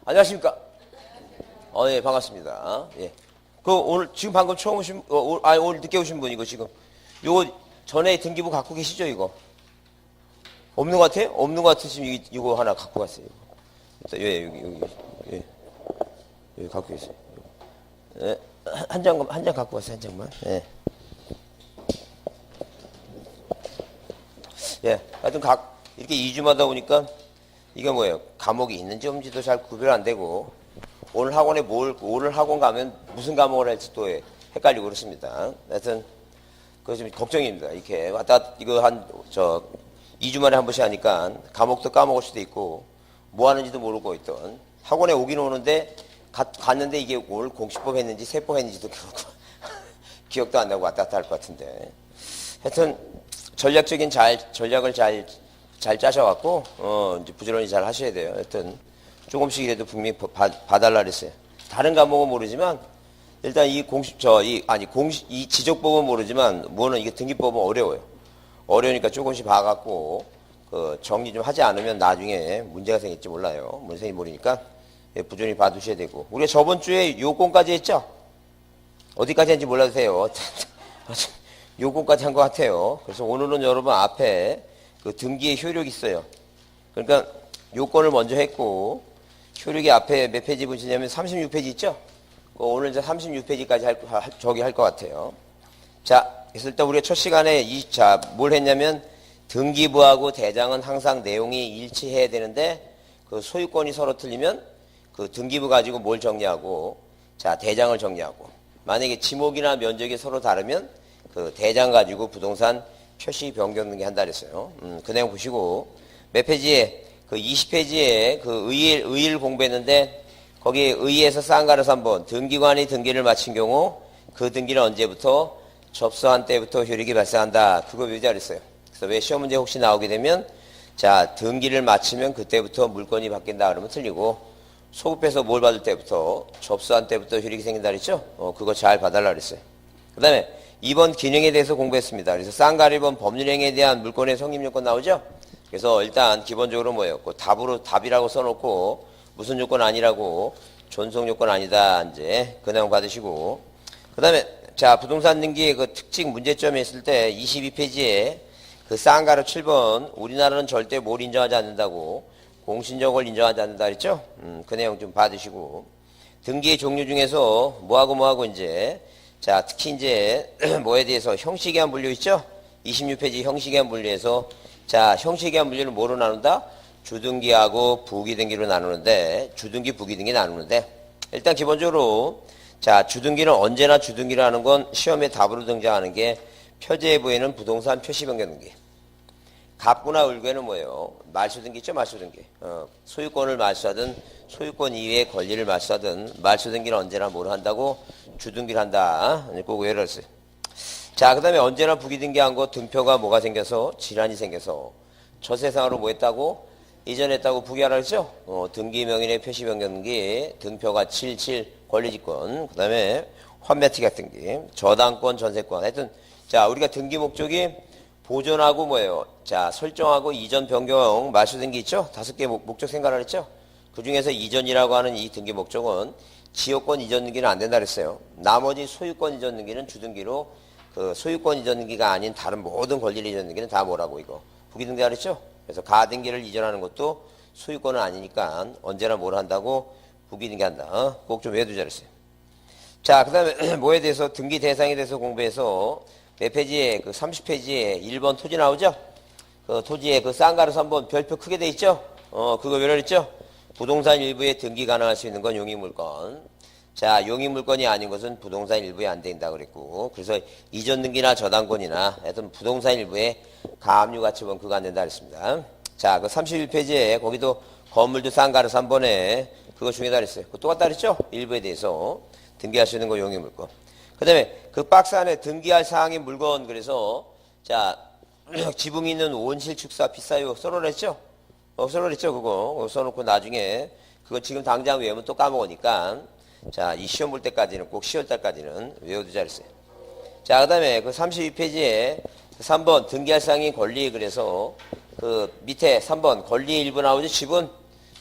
안녕하십니까? 예, 반갑습니다. 예. 오늘, 지금 방금 처음 오신, 오늘 늦게 오신 분이고, 지금. 요거 전에 등기부 갖고 계시죠, 이거? 없는 것 같아요? 없는 것 같으시면 이거 하나 갖고 갔어요. 일단, 예, 여기, 여기 갖고 계세요. 예, 한 장 갖고 왔어요, 한 장만. 예. 예, 하여튼 이렇게 2주마다 오니까, 이게 뭐예요? 과목이 있는지 없는지도 잘 구별 안 되고, 오늘 학원 가면 무슨 과목을 할지 또 헷갈리고 그렇습니다. 하여튼, 그거 좀 걱정입니다. 이렇게 이거 2주 만에 한 번씩 하니까 과목도 까먹을 수도 있고, 뭐 하는지도 모르고 있던. 학원에 오긴 오는데, 갔는데 이게 오늘 공시법 했는지 세법 했는지도 기억도 안 나고 왔다 갔다 할 것 같은데. 하여튼, 전략을 잘 짜셔갖고, 이제 부지런히 잘 하셔야 돼요. 하여튼, 조금씩이라도 분명히 봐달라 그랬어요. 다른 과목은 모르지만, 일단 이 지적법은 모르지만, 뭐는 이게 등기법은 어려워요. 어려우니까 조금씩 봐갖고, 정리 좀 하지 않으면 나중에 문제가 생길지 몰라요. 문생이 모르니까, 부지런히 봐두셔야 되고. 우리가 저번 주에 요건까지 했죠? 어디까지 했는지 몰라도 돼요. 요건까지 한 것 같아요. 그래서 오늘은 여러분 앞에 그 등기의 효력이 있어요. 그러니까 요건을 먼저 했고, 효력이 앞에 몇 페이지 보시냐면 36페이지 있죠? 오늘 이제 36페이지까지 할 것 같아요. 자, 그래서 일단 우리가 첫 시간에 뭘 했냐면 등기부하고 대장은 항상 내용이 일치해야 되는데 그 소유권이 서로 틀리면 그 등기부 가지고 뭘 정리하고 자, 대장을 정리하고 만약에 지목이나 면적이 서로 다르면 그 대장 가지고 부동산 표시 변경 등기 한다 그랬어요. 그 내용 보시고 몇 페이지에 그 20페이지에 그 의의를 공부했는데 거기 의의에서 쌍가르서 한번 등기관이 등기를 마친 경우 그 등기는 언제부터 접수한 때부터 효력이 발생한다. 그거 외우자 그랬어요. 그래서 왜 시험 문제 혹시 나오게 되면 자 등기를 마치면 그때부터 물건이 바뀐다 그러면 틀리고 소급해서 뭘 받을 때부터 접수한 때부터 효력이 생긴다 그랬죠. 그거 잘 봐달라 그랬어요. 그 다음에 2번 기능에 대해서 공부했습니다. 그래서 쌍가리번 법률행위에 대한 물권의 성립요건 나오죠? 그래서 일단 기본적으로 뭐예요? 답이라고 써놓고 무슨 요건 아니라고 존속요건 아니다. 이제 그 내용 받으시고. 그 다음에 자 부동산 등기의 그 특징 문제점이 있을 때 22페이지에 그 쌍가루 7번 우리나라는 절대 뭘 인정하지 않는다고 공신력을 인정하지 않는다 그랬죠? 그 내용 좀 받으시고. 등기의 종류 중에서 뭐하고 이제 자, 특히 이제 뭐에 대해서 형식의한 분류 있죠? 26페이지 형식의한 분류에서 자, 형식의한 분류를 뭐로 나눈다? 주등기하고 부기등기로 나누는데 주등기, 부기등기 나누는데 일단 기본적으로 자, 주등기는 언제나 주등기라는 건 시험에 답으로 등장하는 게 표제에 보이는 부동산 표시 변경 등기. 갑구나 을구에는 뭐예요? 말소등기 있죠? 말소등기. 소유권을 말소하든 소유권 이외의 권리를 말소하든 말소등기는 언제나 뭘 한다고? 주등기를 한다. 꼭 외우라 했어요. 자, 그 다음에 언제나 부기등기한 거 등표가 뭐가 생겨서? 질환이 생겨서. 저세상으로 뭐 했다고? 이전했다고 부기하라 했죠? 등기명인의 표시 변경 등기, 등표가 77 권리지권, 그 다음에 환매특약 등기, 저당권, 전세권. 하여튼, 자, 우리가 등기 목적이 보존하고 뭐예요? 자, 설정하고 이전 변경 말소 등기 있죠? 5개 목적 생각을 했죠? 그 중에서 이전이라고 하는 이 등기 목적은 지역권 이전 등기는 안 된다 그랬어요. 나머지 소유권 이전 등기는 주등기로 그 소유권 이전 등기가 아닌 다른 모든 권리를 이전 등기는 다 뭐라고 이거 부기등기 그랬죠? 그래서 가등기를 이전하는 것도 소유권은 아니니까 언제나 뭘 한다고 부기등기 한다. 꼭 좀 외워두자 그랬어요. 자, 그 다음에 뭐에 대해서 등기 대상에 대해서 공부해서 몇 페이지에 그 30페이지에 1번 토지 나오죠? 그 토지에 그 쌍가루서 한번 별표 크게 돼 있죠? 그거 왜 그랬죠? 부동산 일부에 등기 가능할 수 있는 건 용익물건. 자, 용익물건이 아닌 것은 부동산 일부에 안 된다 그랬고. 그래서 이전 등기나 저당권이나 하여튼 부동산 일부에 가압류가치본 그거 안 된다 그랬습니다. 자, 그 31페이지에 거기도 건물도 쌍가루서 한 번에 그거 중요하다 그랬어요. 그거 똑같다 그랬죠? 일부에 대해서 등기할 수 있는 거 용익물건. 그 다음에 그 박스 안에 등기할 사항의 물건 그래서 자 지붕이 있는 온실 축사 비싸요 써놓으랬죠? 써놓으랬죠 그거 써놓고 나중에 그거 지금 당장 외우면 또 까먹으니까 자 이 시험 볼 때까지는 꼭 10월달까지는 외워두자 그랬어요. 자 그 다음에 그 32페이지에 3번 등기할 사항의 권리 그래서 그 밑에 3번 권리 일부 나오죠. 지분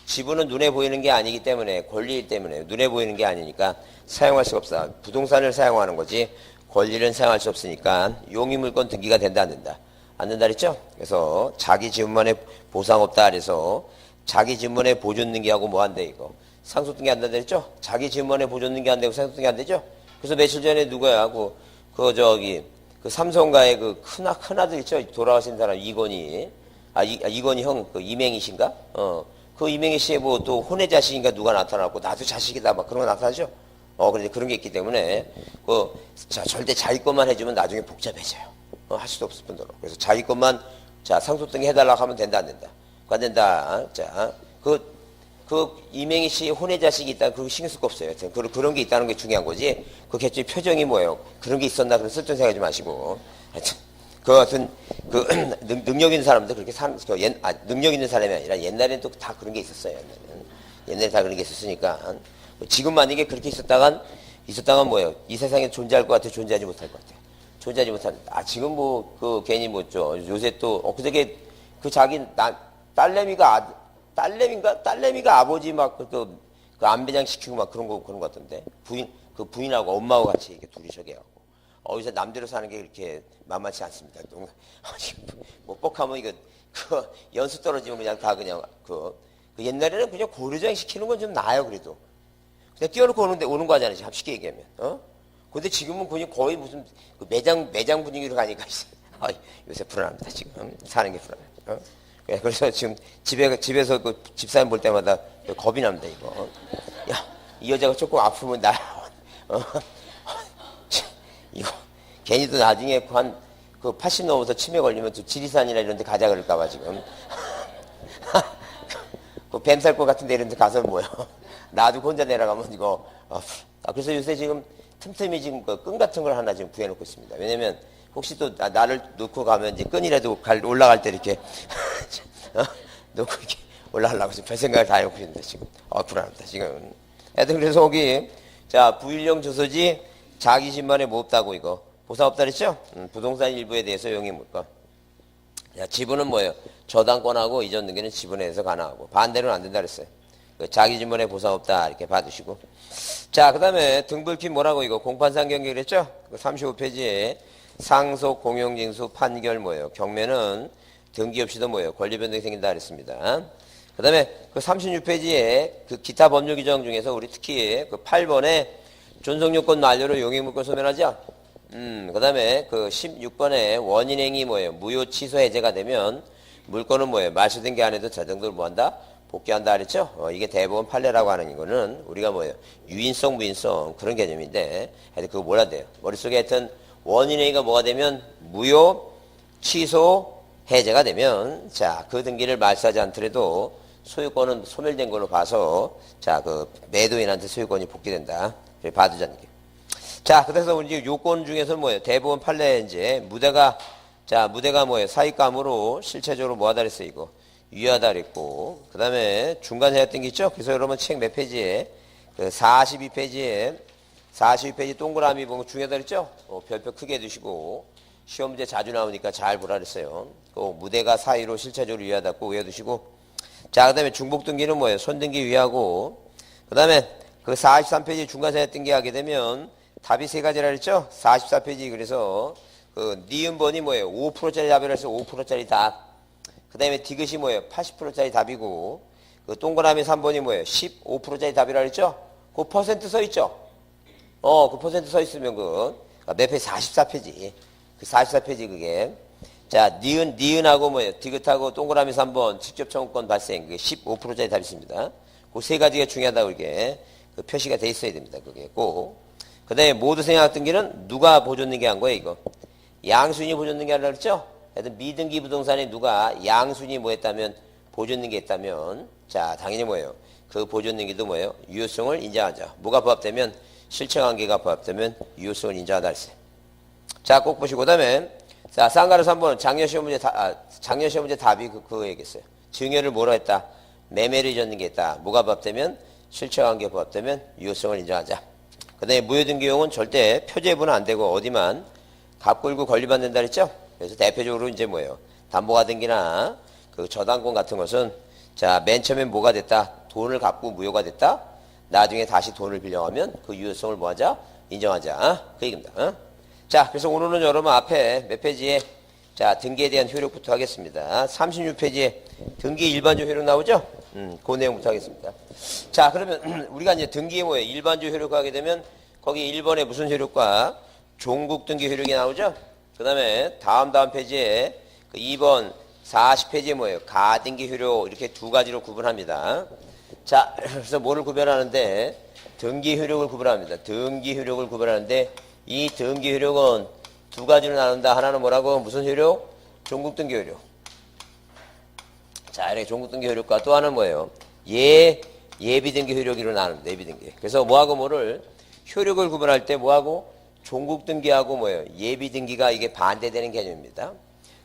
지분은 눈에 보이는 게 아니기 때문에, 권리이기 때문에 눈에 보이는 게 아니니까 사용할 수가 없어. 부동산을 사용하는 거지 권리는 사용할 수 없으니까 용의물권 등기가 된다 안 된다? 안 된다 그랬죠? 그래서 자기 지분만에 보상 없다 그래서 자기 지분만에 보존 등기하고 뭐 한대 이거? 상속 등기 안 된다 그랬죠? 자기 지분만에 보존 등기 안 되고 상속 등기 안 되죠? 그래서 며칠 전에 누구야? 그 삼성가의 그 큰아들 있죠? 돌아가신 사람 이건희. 이건희 형, 그 이맹희 씨인가? 그 이맹희 씨의 뭐 또 혼외 자식인가 누가 나타났고, 나도 자식이다, 막 그런 거 나타나죠? 그런데 그런 게 있기 때문에, 절대 자기 것만 해주면 나중에 복잡해져요. 할 수도 없을 뿐더러. 그래서 자기 것만, 상속 등기 해달라고 하면 된다, 안 된다? 안 된다. 이맹희 씨 혼외 자식이 있다, 그거 신경 쓸 거 없어요. 그런 게 있다는 게 중요한 거지. 그 개체 표정이 뭐예요? 그런 게 있었나? 그런 쓸데없는 생각하지 마시고. 하여튼, 그 같은, 능력 있는 사람들 그렇게 능력 있는 사람이 아니라 옛날에는 또 다 그런 게 있었어요. 옛날에 다 그런 게 있었으니까. 지금 만약에 그렇게 있었다간 뭐예요? 이 세상에 존재할 것 같아? 존재하지 못할 것 같아? 존재하지 못한다. 지금 괜히 요새 또, 엊그저께 자기, 딸내미가 아버지 그 안배장 시키고 막 그런 거 같던데. 부인하고 엄마하고 같이 이렇게 둘이 저기 하고. 요새 남대로 사는 게 그렇게 만만치 않습니다. 뭐 뻑하면 연수 떨어지면 그냥 다 그냥 옛날에는 그냥 고려장 시키는 건 좀 나아요, 그래도. 그냥 띄워놓고 오는 거 하잖아요, 쉽게 얘기하면. 근데 지금은 그냥 거의 무슨 매장 분위기로 가니까, 요새 불안합니다, 지금. 사는 게 불안해요. 그래서 지금 집에서 집사람 볼 때마다 겁이 납니다, 이거. 야, 이 여자가 조금 아프면 이거, 괜히 또 나중에 80 넘어서 치매 걸리면 또 지리산이나 이런 데 가자 그럴까봐 지금. 뱀살 것 같은데 이런 데 가서 뭐야. 놔두고 혼자 내려가면 이거. 그래서 요새 지금 틈틈이 지금 끈 같은 걸 하나 지금 구해놓고 있습니다. 왜냐면 혹시 또 나를 놓고 가면 이제 끈이라도 올라갈 때 이렇게 놓고 이렇게 올라가려고 지금 별 생각을 다 해놓고 있는데 지금. 불안합니다, 지금. 하여튼 그래서 거기, 부일령 조서지 자기 집만에 뭐 없다고 이거. 보상 없다 그랬죠? 부동산 일부에 대해서 용의물권. 지분은 뭐예요? 저당권하고 이전 등기는 지분에서 가능하고. 반대로는 안 된다 그랬어요. 자기 집만에 보상 없다 이렇게 봐두시고. 그 다음에 등불핀 뭐라고 이거 공판상 경계 그랬죠? 35페이지에 상속 공용징수 판결 뭐예요? 경매는 등기 없이도 뭐예요? 권리 변동이 생긴다 그랬습니다. 그 다음에 36페이지에 기타 법률 규정 중에서 우리 특히 8번에 존속요건 만료로 용의물권 소멸하죠? 그 다음에 16번에 원인행위 뭐예요? 무효 취소 해제가 되면 물건은 뭐예요? 말소된 게 안에도 자정도를 뭐한다? 복귀한다 그랬죠? 이게 대법원 판례라고 하는 이거는 우리가 뭐예요? 유인성, 무인성 그런 개념인데 하여튼 그거 몰라야 돼요. 머릿속에 하여튼 원인행위가 뭐가 되면 무효 취소 해제가 되면 그 등기를 말소하지 않더라도 소유권은 소멸된 걸로 봐서 매도인한테 소유권이 복귀된다. 봐두자는 게. 그래서 우리 요건 중에서 뭐예요? 대법원 판례 이제 무대가 뭐예요? 사익감으로 실체적으로 뭐하다 그랬어요, 이거? 유효하다 그랬고. 그 다음에 중간 해야 뜬 게 있죠? 그래서 여러분 책 몇 페이지에? 42페이지 동그라미 보면 중요하다 그랬죠? 별표 크게 두시고. 시험 문제 자주 나오니까 잘 보라 그랬어요. 무대가 사이로 실체적으로 유효하다 꼭 외워두시고. 그 다음에 중복 등기는 뭐예요? 손등기 유효하고. 그 다음에 43페이지 중간사에 등기하게 되면 답이 세 가지라 그랬죠? 44페이지 그래서 니은번이 뭐예요? 5%짜리 답이라 해서 5%짜리 답. 그 다음에 디귿이 뭐예요? 80%짜리 답이고 동그라미 3번이 뭐예요? 15%짜리 답이라 그랬죠? 그 퍼센트 써 있죠? 그 퍼센트 써 있으면 몇 페이지? 44페이지. 44페이지 그게. 니은하고 뭐예요? 디귿하고 동그라미 3번 직접 청구권 발생. 그게 15%짜리 답이 있습니다. 그 세 가지가 중요하다고 이렇게 표시가 돼 있어야 됩니다. 그게 꼭. 그 다음에 모두 생략 등기는 누가 보존등기 한 거예요, 이거? 양순이 보존등기 하려고 그랬죠? 하여튼 미등기 부동산에 누가 양순이 뭐 했다면, 보존등기 했다면, 당연히 뭐예요? 그 보존등기도 뭐예요? 유효성을 인정하자. 뭐가 부합되면, 실체관계가 부합되면 유효성을 인정하다 그랬어요. 꼭 보시고, 그 다음에, 쌍가루 3번은 작년 시험 문제 답이 그거 얘기했어요. 증여를 뭐로 했다? 매매를 이전등기 했다. 뭐가 부합되면? 실체관계 부합되면 유효성을 인정하자. 그 다음에 무효등기용은 절대 표제분은 안 되고 어디만 갑골고 권리받는다 그랬죠? 그래서 대표적으로 뭐예요? 담보가 등기나 저당권 같은 것은 맨 처음에 뭐가 됐다? 돈을 갚고 무효가 됐다. 나중에 다시 돈을 빌려가면 그 유효성을 뭐하자? 인정하자. 그 얘기입니다. 어? 자, 그래서 오늘은 여러분 앞에 몇 페이지에 자, 등기에 대한 효력부터 하겠습니다. 36페이지에 등기 일반적 효력 나오죠? 그 내용부터 하겠습니다. 자, 그러면 우리가 이제 등기에 뭐예요? 일반적 효력 하게 되면 거기 1번에 무슨 효력과 종국 등기 효력이 나오죠? 그 다음에 다음 페이지에 그 2번 40페이지에 뭐예요? 가등기 효력 이렇게 두 가지로 구분합니다. 자, 그래서 뭐를 구별하는데 등기 효력을 구분합니다. 등기 효력을 구분하는데 이 등기 효력은 두 가지로 나눈다. 하나는 뭐라고? 무슨 효력? 종국 등기 효력. 자, 이렇게 종국 등기 효력과 또 하나는 뭐예요? 예비 등기 효력으로 나눕니다. 예비 등기. 그래서 뭐하고 뭐를 효력을 구분할 때 뭐하고 종국 등기하고 뭐예요? 예비 등기가 이게 반대되는 개념입니다.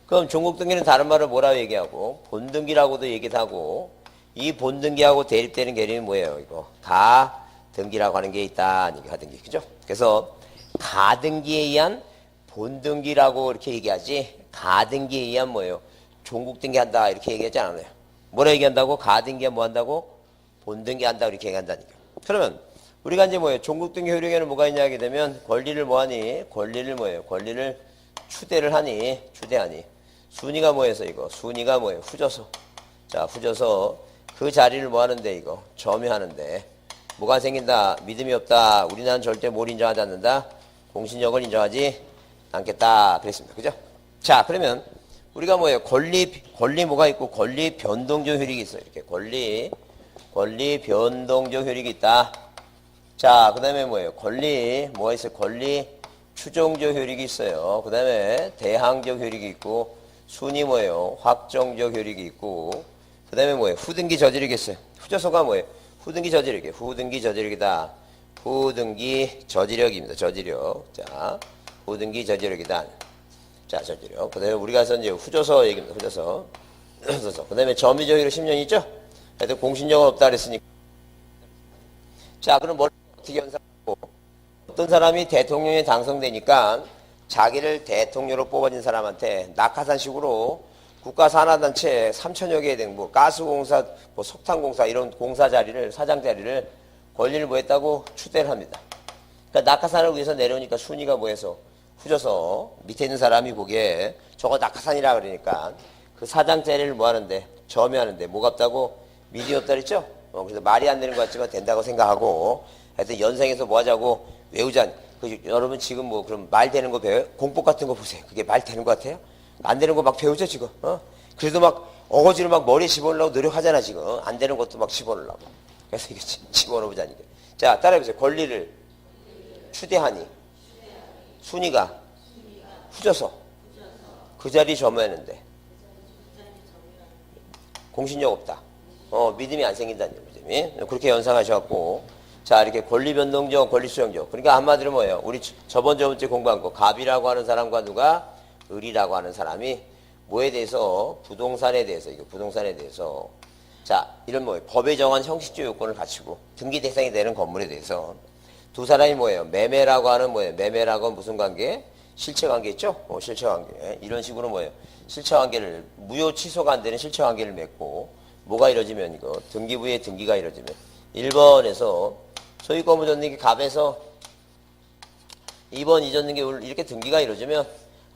그럼 종국 등기는 다른 말로 뭐라고 얘기하고 본등기라고도 얘기도 하고 이 본등기하고 대립되는 개념이 뭐예요? 이거 가등기라고 하는 게 있다. 이게 가등기. 그죠? 그래서 가등기에 의한 본등기라고 이렇게 얘기하지 가등기에 의한 뭐예요? 종국등기 한다 이렇게 얘기하지 않아요. 뭐라 얘기한다고? 가등기가 뭐 한다고? 본등기 한다 이렇게 얘기한다니까. 그러면 우리가 이제 뭐예요? 종국등기 효력에는 뭐가 있냐 하게 되면 권리를 뭐하니? 권리를 뭐예요? 권리를 추대를 하니? 추대하니? 순위가 뭐해서 이거? 순위가 뭐예요? 후져서. 자, 후져서 그 자리를 뭐 하는데 이거? 점유하는데 뭐가 생긴다? 믿음이 없다. 우리나라는 절대 뭘 인정하지 않는다? 공신력을 인정하지 않겠다. 그랬습니다. 그죠? 자, 그러면 우리가 뭐예요? 권리 뭐가 있고 권리 변동적 효력이 있어요. 이렇게 권리 변동적 효력이 있다. 자, 그 다음에 뭐예요? 뭐가 있어요? 권리 추종적 효력이 있어요. 그 다음에 대항적 효력이 있고 순위 뭐예요? 확정적 효력이 있고 그 다음에 뭐예요? 후등기 저지력이 있어요. 후져서가 뭐예요? 후등기 저지력이에요. 후등기 저지력이다. 후등기 저지력입니다. 저지력. 자, 후등기 저지력이다. 자, 저지력. 그 다음에 우리가 이제 후져서 얘기입니다. 후져서. 그 다음에 점유적 효력 10년 있죠? 하여튼 공신력은 없다 그랬으니까. 자, 그럼 뭘 어떻게 연상하고 어떤 사람이 대통령에 당선되니까 자기를 대통령으로 뽑아진 사람한테 낙하산식으로 국가산하단체 3천여 개에 된 뭐 가스공사, 뭐 석탄공사 이런 공사 자리를 사장 자리를 권리를 뭐 했다고 추대를 합니다. 그러니까 낙하산을 위해서 내려오니까 순위가 뭐해서 후져서 밑에 있는 사람이 보기에 저거 낙하산이라 그러니까 그 사장 자리를 뭐 하는데 점유하는데 뭐가 없다고 믿음이 없다 그랬죠? 그래서 말이 안 되는 것 같지만 된다고 생각하고 하여튼 연생에서 뭐 하자고 외우자. 여러분 지금 뭐 그럼 말 되는 거 배워요? 공법 같은 거 보세요. 그게 말 되는 것 같아요? 안 되는 거 막 배우죠 지금. 그래도 막 어거지로 막 머리에 집어넣으려고 노력하잖아 지금. 안 되는 것도 막 집어넣으려고. 그래서 이게 집어넣어보자니까. 자, 따라해보세요. 권리를 추대하니 순위가 후져서 그 자리 점유하는데 공신력 없다. 믿음이 안 생긴다는 믿음이. 그렇게 연상하셔갖고 자, 이렇게 권리 변동적, 권리 수용적. 그러니까 한마디로 뭐예요? 우리 저번주에 공부한 거 갑이라고 하는 사람과 누가 을이라고 하는 사람이 뭐에 대해서 부동산에 대해서 이거 부동산에 대해서 자, 이런 뭐예요? 법에 정한 형식적 요건을 갖추고 등기 대상이 되는 건물에 대해서 두 사람이 뭐예요? 매매라고 하는 뭐예요? 매매라고 하는 무슨 관계? 실체 관계 있죠? 실체 관계. 이런 식으로 뭐예요? 실체 관계를 무효 취소가 안 되는 실체 관계를 맺고 뭐가 이루어지면 이거 등기부의 등기가 이루어지면 1번에서 소유권부 전등기 갑에서 2번 이전등기 을 이렇게 등기가 이루어지면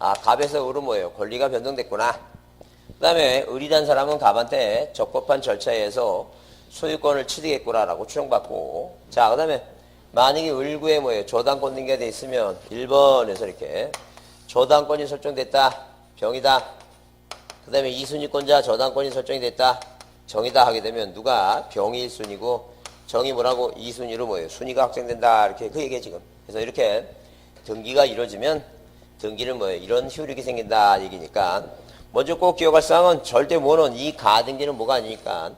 아, 갑에서 을은 뭐예요? 권리가 변동됐구나. 그 다음에 을이란 사람은 갑한테 적법한 절차에 의해서 소유권을 취득했구나라고 추정받고 자, 그 다음에 만약에 을구에 뭐예요? 저당권 등기가 돼 있으면 1번에서 이렇게 저당권이 설정됐다. 병이다. 그 다음에 이순위권자 저당권이 설정이 됐다. 정이다 하게 되면 누가 병이 1순위고 정이 뭐라고 2순위로 뭐예요? 순위가 확정된다. 이렇게 그 얘기에 지금. 그래서 이렇게 등기가 이루어지면 등기는 뭐예요? 이런 효력이 생긴다 얘기니까 먼저 꼭 기억할 사항은 절대 뭐는 이 가등기는 뭐가 아니니까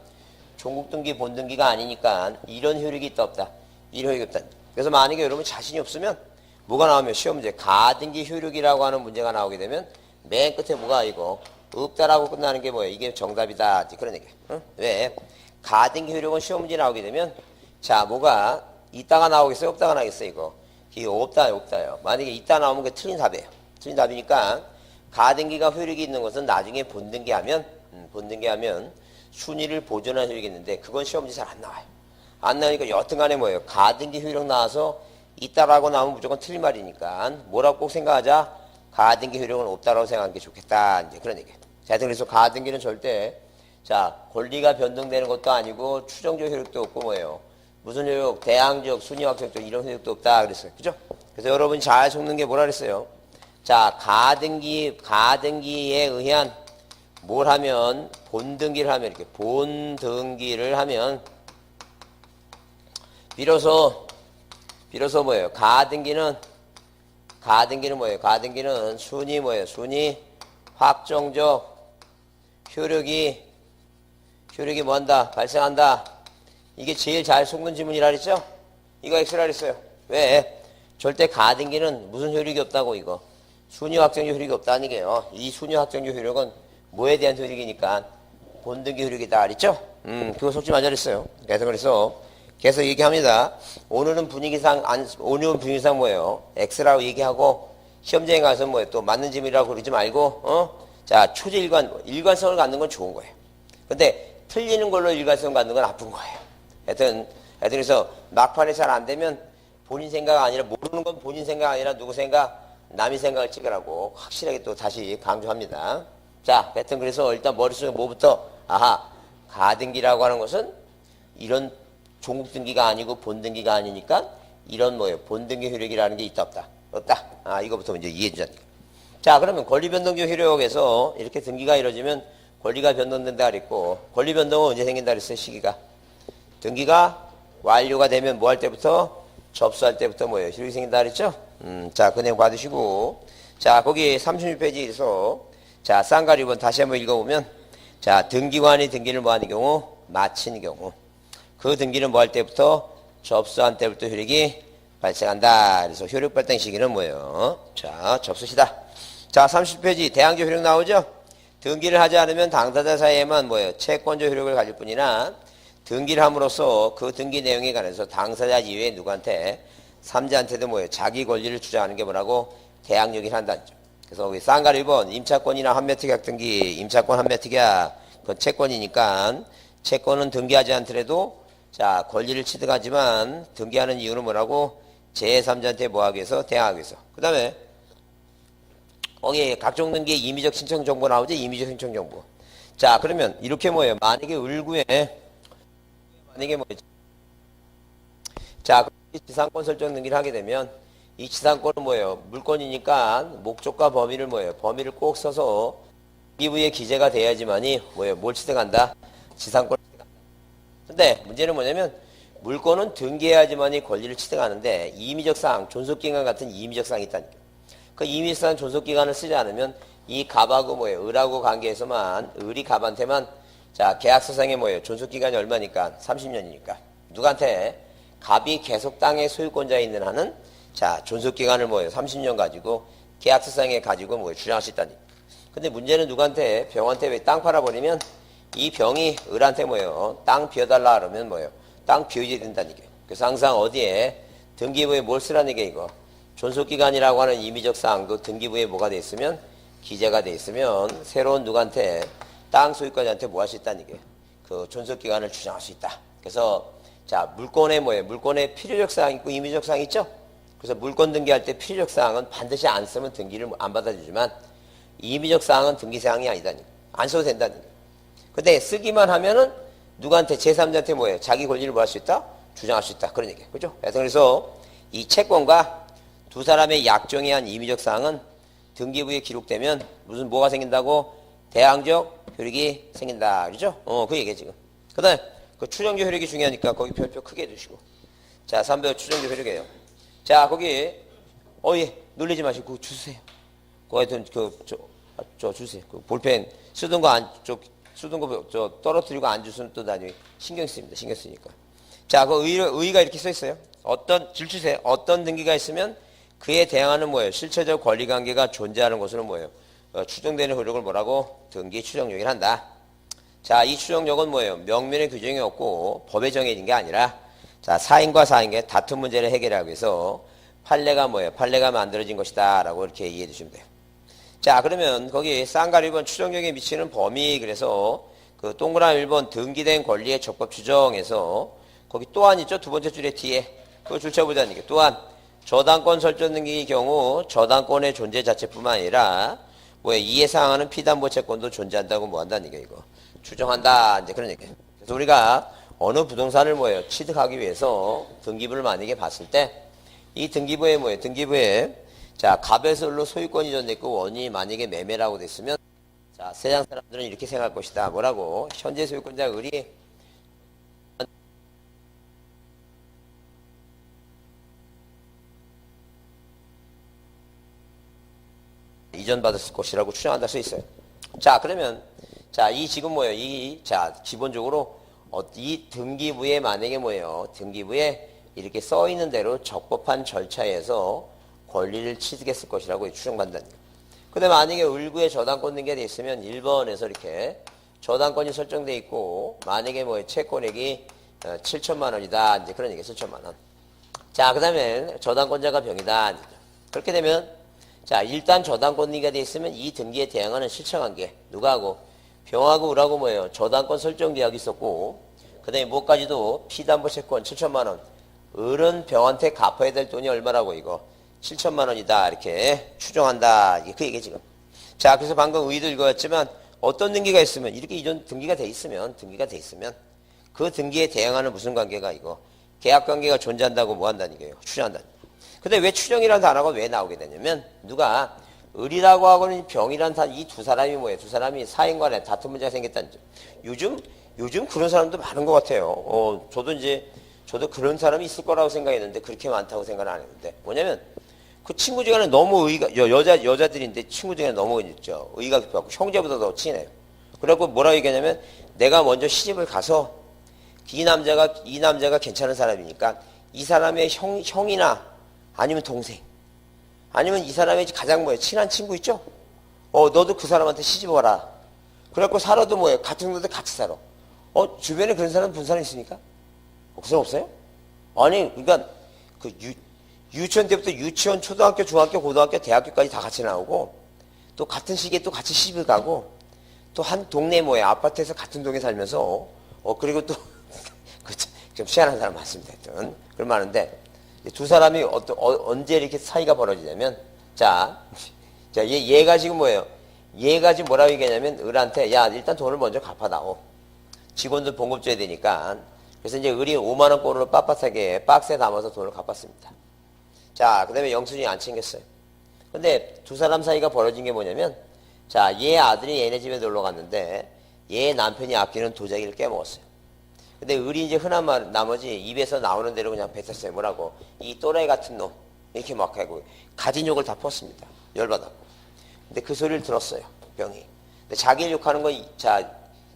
종국등기 본등기가 아니니까 이런 효력이 있다 없다. 이런 효력이 없다. 그래서 만약에 여러분 자신이 없으면 뭐가 나오면 시험 문제 가등기 효력이라고 하는 문제가 나오게 되면 맨 끝에 뭐가 이거 없다라고 끝나는 게 뭐예요? 이게 정답이다. 그런 얘기예요. 응? 왜? 가등기 효력은 시험 문제 나오게 되면 자 뭐가 있다가 나오겠어요? 없다가 나오겠어요? 이게 없다요. 만약에 있다 나오면 그게 틀린 답이에요. 틀린 답이니까 가등기가 효력이 있는 것은 나중에 본등기하면 순위를 보존하는 효력이겠는데 그건 시험 문제 잘 안 나와요. 안 나오니까 여튼간에 뭐예요? 가등기 효력 나와서 있다라고 나오면 무조건 틀린 말이니까 뭐라고 꼭 생각하자. 가등기 효력은 없다라고 생각하는 게 좋겠다. 이제 그런 얘기예요. 자, 그래서 가등기는 절대 자 권리가 변동되는 것도 아니고 추정적 효력도 없고 뭐예요? 무슨 효력? 대항적, 순위확정적 이런 효력도 없다 그랬어요. 그죠? 그래서 여러분이 잘 속는 게 뭐라 그랬어요? 자, 가등기에 의한 뭘 하면 본등기를 하면 이렇게 본등기를 하면 비로소 뭐예요? 가등기는 뭐예요? 가등기는 순위 뭐예요? 순위 확정적 효력이 뭐한다? 발생한다. 이게 제일 잘 속는 지문이라 그랬죠? 이거 X라 그랬어요. 왜? 절대 가등기는 무슨 효력이 없다고 이거. 순위 확정적 효력이 없다는 게요. 이 순위 확정적 효력은 뭐에 대한 효력이니까 본등기 효력이다 그랬죠? 그거 속지 말자 그랬어요. 그래서 계속 얘기합니다. 오늘은 분위기상 뭐예요? X라고 얘기하고 시험장에 가서 뭐예요? 또 맞는 지문이라고 그러지 말고 자, 초제 일관성을 갖는 건 좋은 거예요. 근데 틀리는 걸로 일관성 갖는 건 나쁜 거예요. 하여튼 그래서 막판에 잘 안 되면 본인 생각 아니라 모르는 건 본인 생각 아니라 누구 생각? 남의 생각을 찍으라고 확실하게 또 다시 강조합니다. 자, 하여튼 그래서 일단 머릿속에 뭐부터? 아하, 가등기라고 하는 것은 이런 종국등기가 아니고 본등기가 아니니까 이런 뭐예요? 본등기 효력이라는 게 있다 없다? 없다. 아, 이거부터 먼저 이해해 주자. 자, 그러면 권리변동적 효력에서 이렇게 등기가 이루어지면 권리가 변동된다 그랬고 권리 변동은 언제 생긴다 그랬어요? 시기가. 등기가 완료가 되면 뭐 할 때부터? 접수할 때부터 뭐예요? 효력이 생긴다 그랬죠? 자, 그 내용 받으시고 자, 거기 36페이지에서 자, 쌍가리 1번 다시 한번 읽어보면 자, 등기관이 등기를 뭐 하는 경우? 마치는 경우. 그 등기는 뭐 할 때부터? 접수한 때부터 효력이 발생한다. 그래서 효력 발생 시기는 뭐예요? 자, 접수시다. 자, 30페이지 대항적 효력 나오죠? 등기를 하지 않으면 당사자 사이에만 뭐예요? 채권적 효력을 가질 뿐이나 등기를 함으로써 그 등기 내용에 관해서 당사자 이외에 누구한테 삼자한테도 뭐예요? 자기 권리를 주장하는 게 뭐라고? 대항력이 한다는 점. 그래서 우리 쌍가리 1번 임차권이나 환매특약 등기 임차권 환매특약 그건 채권이니까 채권은 등기하지 않더라도 자 권리를 취득하지만 등기하는 이유는 뭐라고? 제3자한테 뭐하기 위해서? 대항하기 위해서. 그 다음에 거기 각종 등기의 임의적 신청 정보 나오죠? 임의적 신청 정보. 자 그러면 이렇게 뭐예요? 만약에 을구에 만약에 뭐예요? 자 지상권 설정 등기를 하게 되면 이 지상권은 뭐예요? 물권이니까 목적과 범위를 뭐예요? 범위를 꼭 써서 등기부에 기재가 돼야지만이 뭐예요? 뭘 취득한다? 지상권을 취득한다. 근데 문제는 뭐냐면 물권은 등기해야지만이 권리를 취득하는데 임의적 사항, 존속기간 같은 임의적 사항이 있다니까. 그 임의적 사항 존속기간을 쓰지 않으면 이 갑하고 뭐예요? 을하고 관계에서만 을이 갑한테만 자 계약서상에 뭐예요? 존속기간이 얼마니까? 30년이니까. 누구한테? 갑이 계속 땅의 소유권자에 있는 한은 자 존속기간을 뭐예요? 30년 가지고 계약서상에 가지고 뭐예요? 주장할 수 있다니. 근데 문제는 누구한테? 병한테 왜 땅 팔아버리면 이 병이 을한테 뭐예요? 땅 비워달라 그러면 뭐예요? 땅 비워줘야 된다는 얘기예요. 그래서 항상 어디에? 등기부에 뭘 쓰라는 게 이거. 존속기간이라고 하는 임의적 사항도 등기부에 뭐가 돼 있으면 기재가 돼 있으면 새로운 누구한테? 땅 소유권자한테 뭐 할 수 있다는 얘기예요. 그 존속기간을 주장할 수 있다. 그래서 자 물권에 뭐예요? 물권에 필요적 사항 있고 임의적 사항 있죠? 그래서 물권 등기할 때 필요적 사항은 반드시 안 쓰면 등기를 안 받아주지만 임의적 사항은 등기 사항이 아니다니. 안 써도 된다니. 근데 쓰기만 하면은 누구한테 제3자한테 뭐예요? 자기 권리를 뭐 할 수 있다? 주장할 수 있다. 그런 얘기예요. 그죠? 그래서 이 채권과 두 사람의 약정에 한 임의적 사항은 등기부에 기록되면 무슨 뭐가 생긴다고? 대항적 효력이 생긴다. 그죠? 그 얘기예요, 지금. 그 다음에 그 추정적 효력이 중요하니까 거기 별표 크게 해두시고. 자, 3번 추정적 효력이에요. 자, 거기, 예, 놀리지 마시고, 그거 주세요. 그거 하여튼, 저 주세요. 그 볼펜 쓰던 거 떨어뜨리고 안 주시면 또 나중에 신경 쓰입니다. 신경 쓰니까. 자, 그 의의가 이렇게 써 있어요. 줄 주세요. 어떤 등기가 있으면 그에 대항하는 뭐예요? 실체적 권리 관계가 존재하는 것으로 뭐예요? 추정되는 효력을 뭐라고? 등기 추정력이라 한다. 자, 이 추정력은 뭐예요? 명면의 규정이 없고 법에 정해진 게 아니라 자, 사인과 사인의 다툼 문제를 해결하기 위해서 판례가 뭐예요? 판례가 만들어진 것이다. 라고 이렇게 이해해 주시면 돼요. 자, 그러면 거기 쌍가리 1번 추정력에 미치는 범위 그래서 그 동그라미 1번 등기된 권리의 적법 추정에서 거기 또한 있죠. 두 번째 줄에 뒤에. 그거 줄쳐보자니까. 또한 저당권 설정 등기의 경우 저당권의 존재 자체뿐만 아니라 이에 해당하는 피담보 채권도 존재한다고 한다는 얘기야, 이거. 추정한다. 이제 그런 얘기예요. 그래서 우리가 어느 부동산을 취득하기 위해서 등기부를 만약에 봤을 때 이 등기부에 등기부에 자, 갑에서 을로 소유권이 이전됐고 원인이 만약에 매매라고 됐으면 자, 세상 사람들은 이렇게 생각할 것이다. 뭐라고? 현재 소유권자 을이 이전받았을 것이라고 추정한다 써 있어요. 자, 그러면 자, 이 지금 자, 기본적으로 이 등기부에 만약에 등기부에 이렇게 써 있는 대로 적법한 절차에서 권리를 취득했을 것이라고 추정받는다. 근데 만약에 을구에 저당권 등기가 돼 있으면 1번에서 이렇게 저당권이 설정돼 있고 만약에 채권액이 7천만 원이다. 이제 그런 얘기 7천만 원. 자, 그다음에 저당권자가 병이다. 그렇게 되면 자, 일단 저당권 등기가 돼 있으면 이 등기에 대항하는 실체관계 누가 하고 병하고 을하고 저당권 설정 계약이 있었고 그다음에 뭐까지도 피담보 채권 7천만 원. 을은 병한테 갚아야 될 돈이 얼마라고 이거 7천만 원이다. 이렇게 추정한다. 이게 그 얘기 지금. 자, 그래서 방금 의도 읽었지만 어떤 등기가 있으면 이렇게 이전 등기가 돼 있으면 그 등기에 대항하는 무슨 관계가 이거 계약 관계가 존재한다고 한다는 얘기예요. 추정한다는. 근데 왜 추정이라는 단어가 왜 나오게 되냐면 누가 을이라고 하고는 병이라는 이 두 사람이 두 사람이 사인간에 다툼 문제가 생겼다는 점. 요즘 그런 사람도 많은 것 같아요. 저도 그런 사람이 있을 거라고 생각했는데 그렇게 많다고 생각은 안 했는데 뭐냐면 그 친구지간에 너무 여자들인데 친구지간에 너무 의가 깊어갖고 형제보다 더 친해요. 그래갖고 뭐라고 얘기하냐면 내가 먼저 시집을 가서 이 남자가 괜찮은 사람이니까 이 사람의 형이나 아니면 동생 아니면 이 사람의 가장 친한 친구 있죠? 너도 그 사람한테 시집 와라. 그래갖고 살아도 같은 곳에 같이 살아. 주변에 그런 사람 본 사람 있습니까? 그 사람 없어요? 아니, 그러니까 그 유치원 때부터 유치원, 초등학교, 중학교, 고등학교, 대학교까지 다 같이 나오고 또 같은 시기에 또 같이 시집을 가고 또 한 동네 아파트에서 같은 동에 살면서 그리고 또 좀 희한한 사람 많습니다. 하여튼 그런 많은데 두 사람이 언제 이렇게 사이가 벌어지냐면 자 얘가 지금 얘가 지금 뭐라고 얘기하냐면 을한테 야 일단 돈을 먼저 갚아다오. 직원들 봉급 줘야 되니까. 그래서 이제 을이 5만 원권으로 빳빳하게 박스에 담아서 돈을 갚았습니다. 자, 그 다음에 영순이 안 챙겼어요. 근데 두 사람 사이가 벌어진 게 뭐냐면 자, 얘 아들이 얘네 집에 놀러 갔는데 얘 남편이 아끼는 도자기를 깨먹었어요. 근데 을이 이제 흔한 말 나머지 입에서 나오는 대로 그냥 뱉었어요. 뭐라고? 이 또라이 같은 놈. 이렇게 막 하고 가진 욕을 다 폈습니다. 열받았고. 근데 그 소리를 들었어요. 병이. 근데 자기를 욕하는 거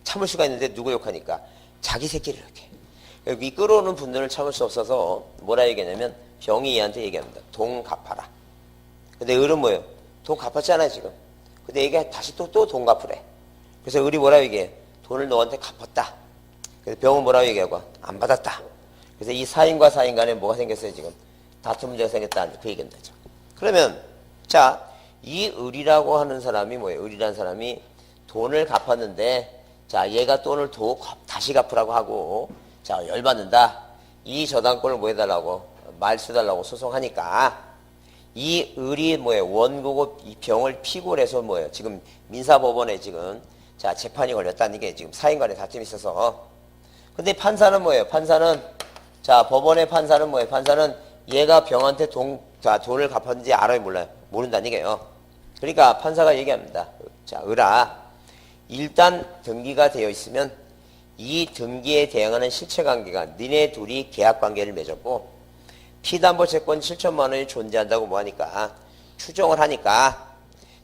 참을 수가 있는데 누구 욕하니까 자기 새끼를 이렇게. 이 끌어오는 분들을 참을 수 없어서 뭐라 얘기하냐면 병이 얘한테 얘기합니다. 돈 갚아라. 근데 을은 돈 갚았잖아요 지금. 근데 얘가 다시 또 돈 갚으래. 그래서 을이 뭐라 얘기해? 돈을 너한테 갚았다. 그래서 병은 뭐라고 얘기하고? 안 받았다. 그래서 이 사인과 사인 간에 뭐가 생겼어요 지금? 다툼 문제가 생겼다. 그 얘기입니다. 그러면 자, 이 을이라고 하는 사람이 을이라는 사람이 돈을 갚았는데 자, 얘가 돈을 다시 갚으라고 하고 자, 열받는다. 이 저당권을 해달라고? 말수달라고 소송하니까 이 을이 원고고 이 병을 피고를 해서 지금 민사법원에 지금 자, 재판이 걸렸다는 게 지금 사인간에 다툼이 있어서 근데 판사는 판사는 자, 법원의 판사는 판사는 얘가 병한테 돈을 갚았는지 알아요, 몰라요? 모른다는 얘기예요. 그러니까 판사가 얘기합니다. 자, 을아, 일단 등기가 되어 있으면 이 등기에 대항하는 실체관계가 니네 둘이 계약관계를 맺었고 피담보 채권 7천만 원이 존재한다고 하니까 추정을 하니까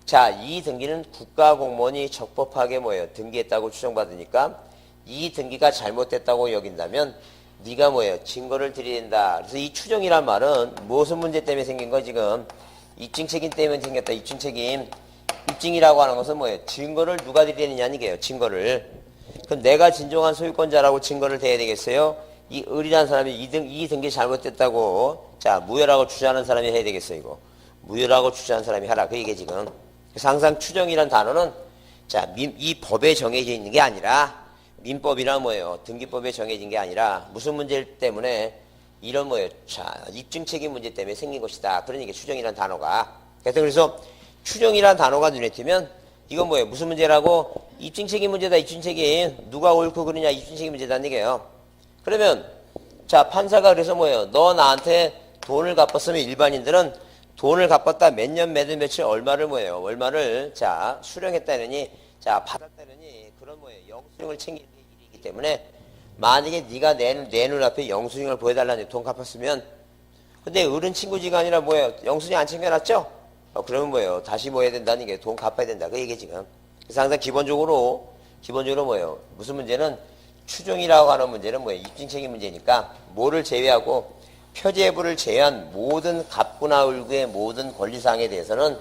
자, 이 등기는 국가공무원이 적법하게 등기했다고 추정받으니까 이 등기가 잘못됐다고 여긴다면 네가 증거를 들이댄다. 그래서 이 추정이란 말은 무슨 문제 때문에 생긴 거 지금 입증책임 때문에 생겼다. 입증책임. 입증이라고 하는 것은 증거를 누가 들이대느냐는 얘기예요. 증거를. 그럼 내가 진정한 소유권자라고 증거를 대야 되겠어요? 이 을이라는 사람이 이 등기 잘못됐다고 자, 무효라고 주장하는 사람이 해야 되겠어요, 이거. 무효라고 주장하는 사람이 하라. 그 얘기 지금. 그래서 항상 추정이란 단어는 자, 이 법에 정해져 있는 게 아니라 민법이란 뭐예요? 등기법에 정해진 게 아니라 무슨 문제 때문에 이런 뭐예요? 자, 입증 책임 문제 때문에 생긴 것이다. 그러니 이게 추정이란 단어가. 그래서 추정이란 단어가 눈에 띄면 이건 뭐예요? 무슨 문제라고? 입증 책임 문제다. 입증 책임. 누가 옳고 그러냐? 입증 책임 문제다는 얘기예요. 그러면 자, 판사가 그래서 뭐예요? 너 나한테 돈을 갚았으면 일반인들은 돈을 갚았다 몇 년, 몇 월, 며칠, 얼마를 뭐예요? 얼마를 자, 수령했다느니 자, 받았다느니 그런 뭐예요? 영수증을 챙기는 일이기 때문에 만약에 네가 내 눈앞에 영수증을 보여달라는 돈 갚았으면 근데 어른 친구지가 아니라 뭐예요? 영수증 안 챙겨놨죠? 그러면 뭐예요? 다시 뭐 해야 된다는 게 돈 갚아야 된다. 그 얘기 지금. 그래서 항상 기본적으로 뭐예요? 무슨 문제는 추정이라고 하는 문제는 뭐예요? 입증 책임 문제니까 뭐를 제외하고 표제부를 제외한 모든 갑구나 을구의 모든 권리사항에 대해서는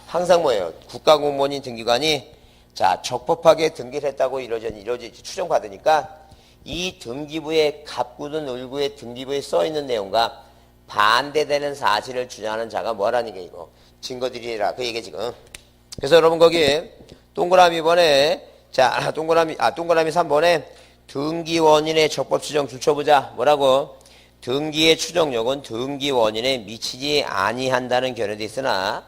항상 뭐예요? 국가공무원인 등기관이 자, 적법하게 등기를 했다고 이루어지 추정받으니까 이 등기부의 갑구든 을구의 등기부에 써 있는 내용과 반대되는 사실을 주장하는 자가 뭐라는 게 이거 증거들이라 그 얘기 지금. 그래서 여러분 거기 동그라미 번에 자 동그라미 3번에 등기 원인의 적법 추정 줄쳐보자. 뭐라고? 등기의 추정력은 등기 원인에 미치지 아니한다는 견해도 있으나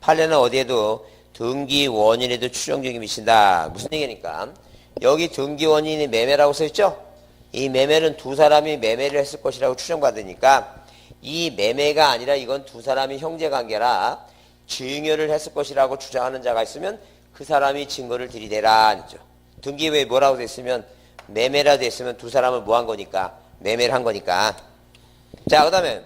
판례는 어디에도 등기 원인에도 추정력이 미친다. 무슨 얘기니까? 여기 등기 원인이 매매라고 써있죠? 이 매매는 두 사람이 매매를 했을 것이라고 추정받으니까 이 매매가 아니라 이건 두 사람이 형제관계라 증여를 했을 것이라고 주장하는 자가 있으면 그 사람이 증거를 들이대라. 등기부에 뭐라고 돼 있으면 매매라도 돼 있으면 두 사람을 뭐 한 거니까 매매를 한 거니까. 자, 그 다음에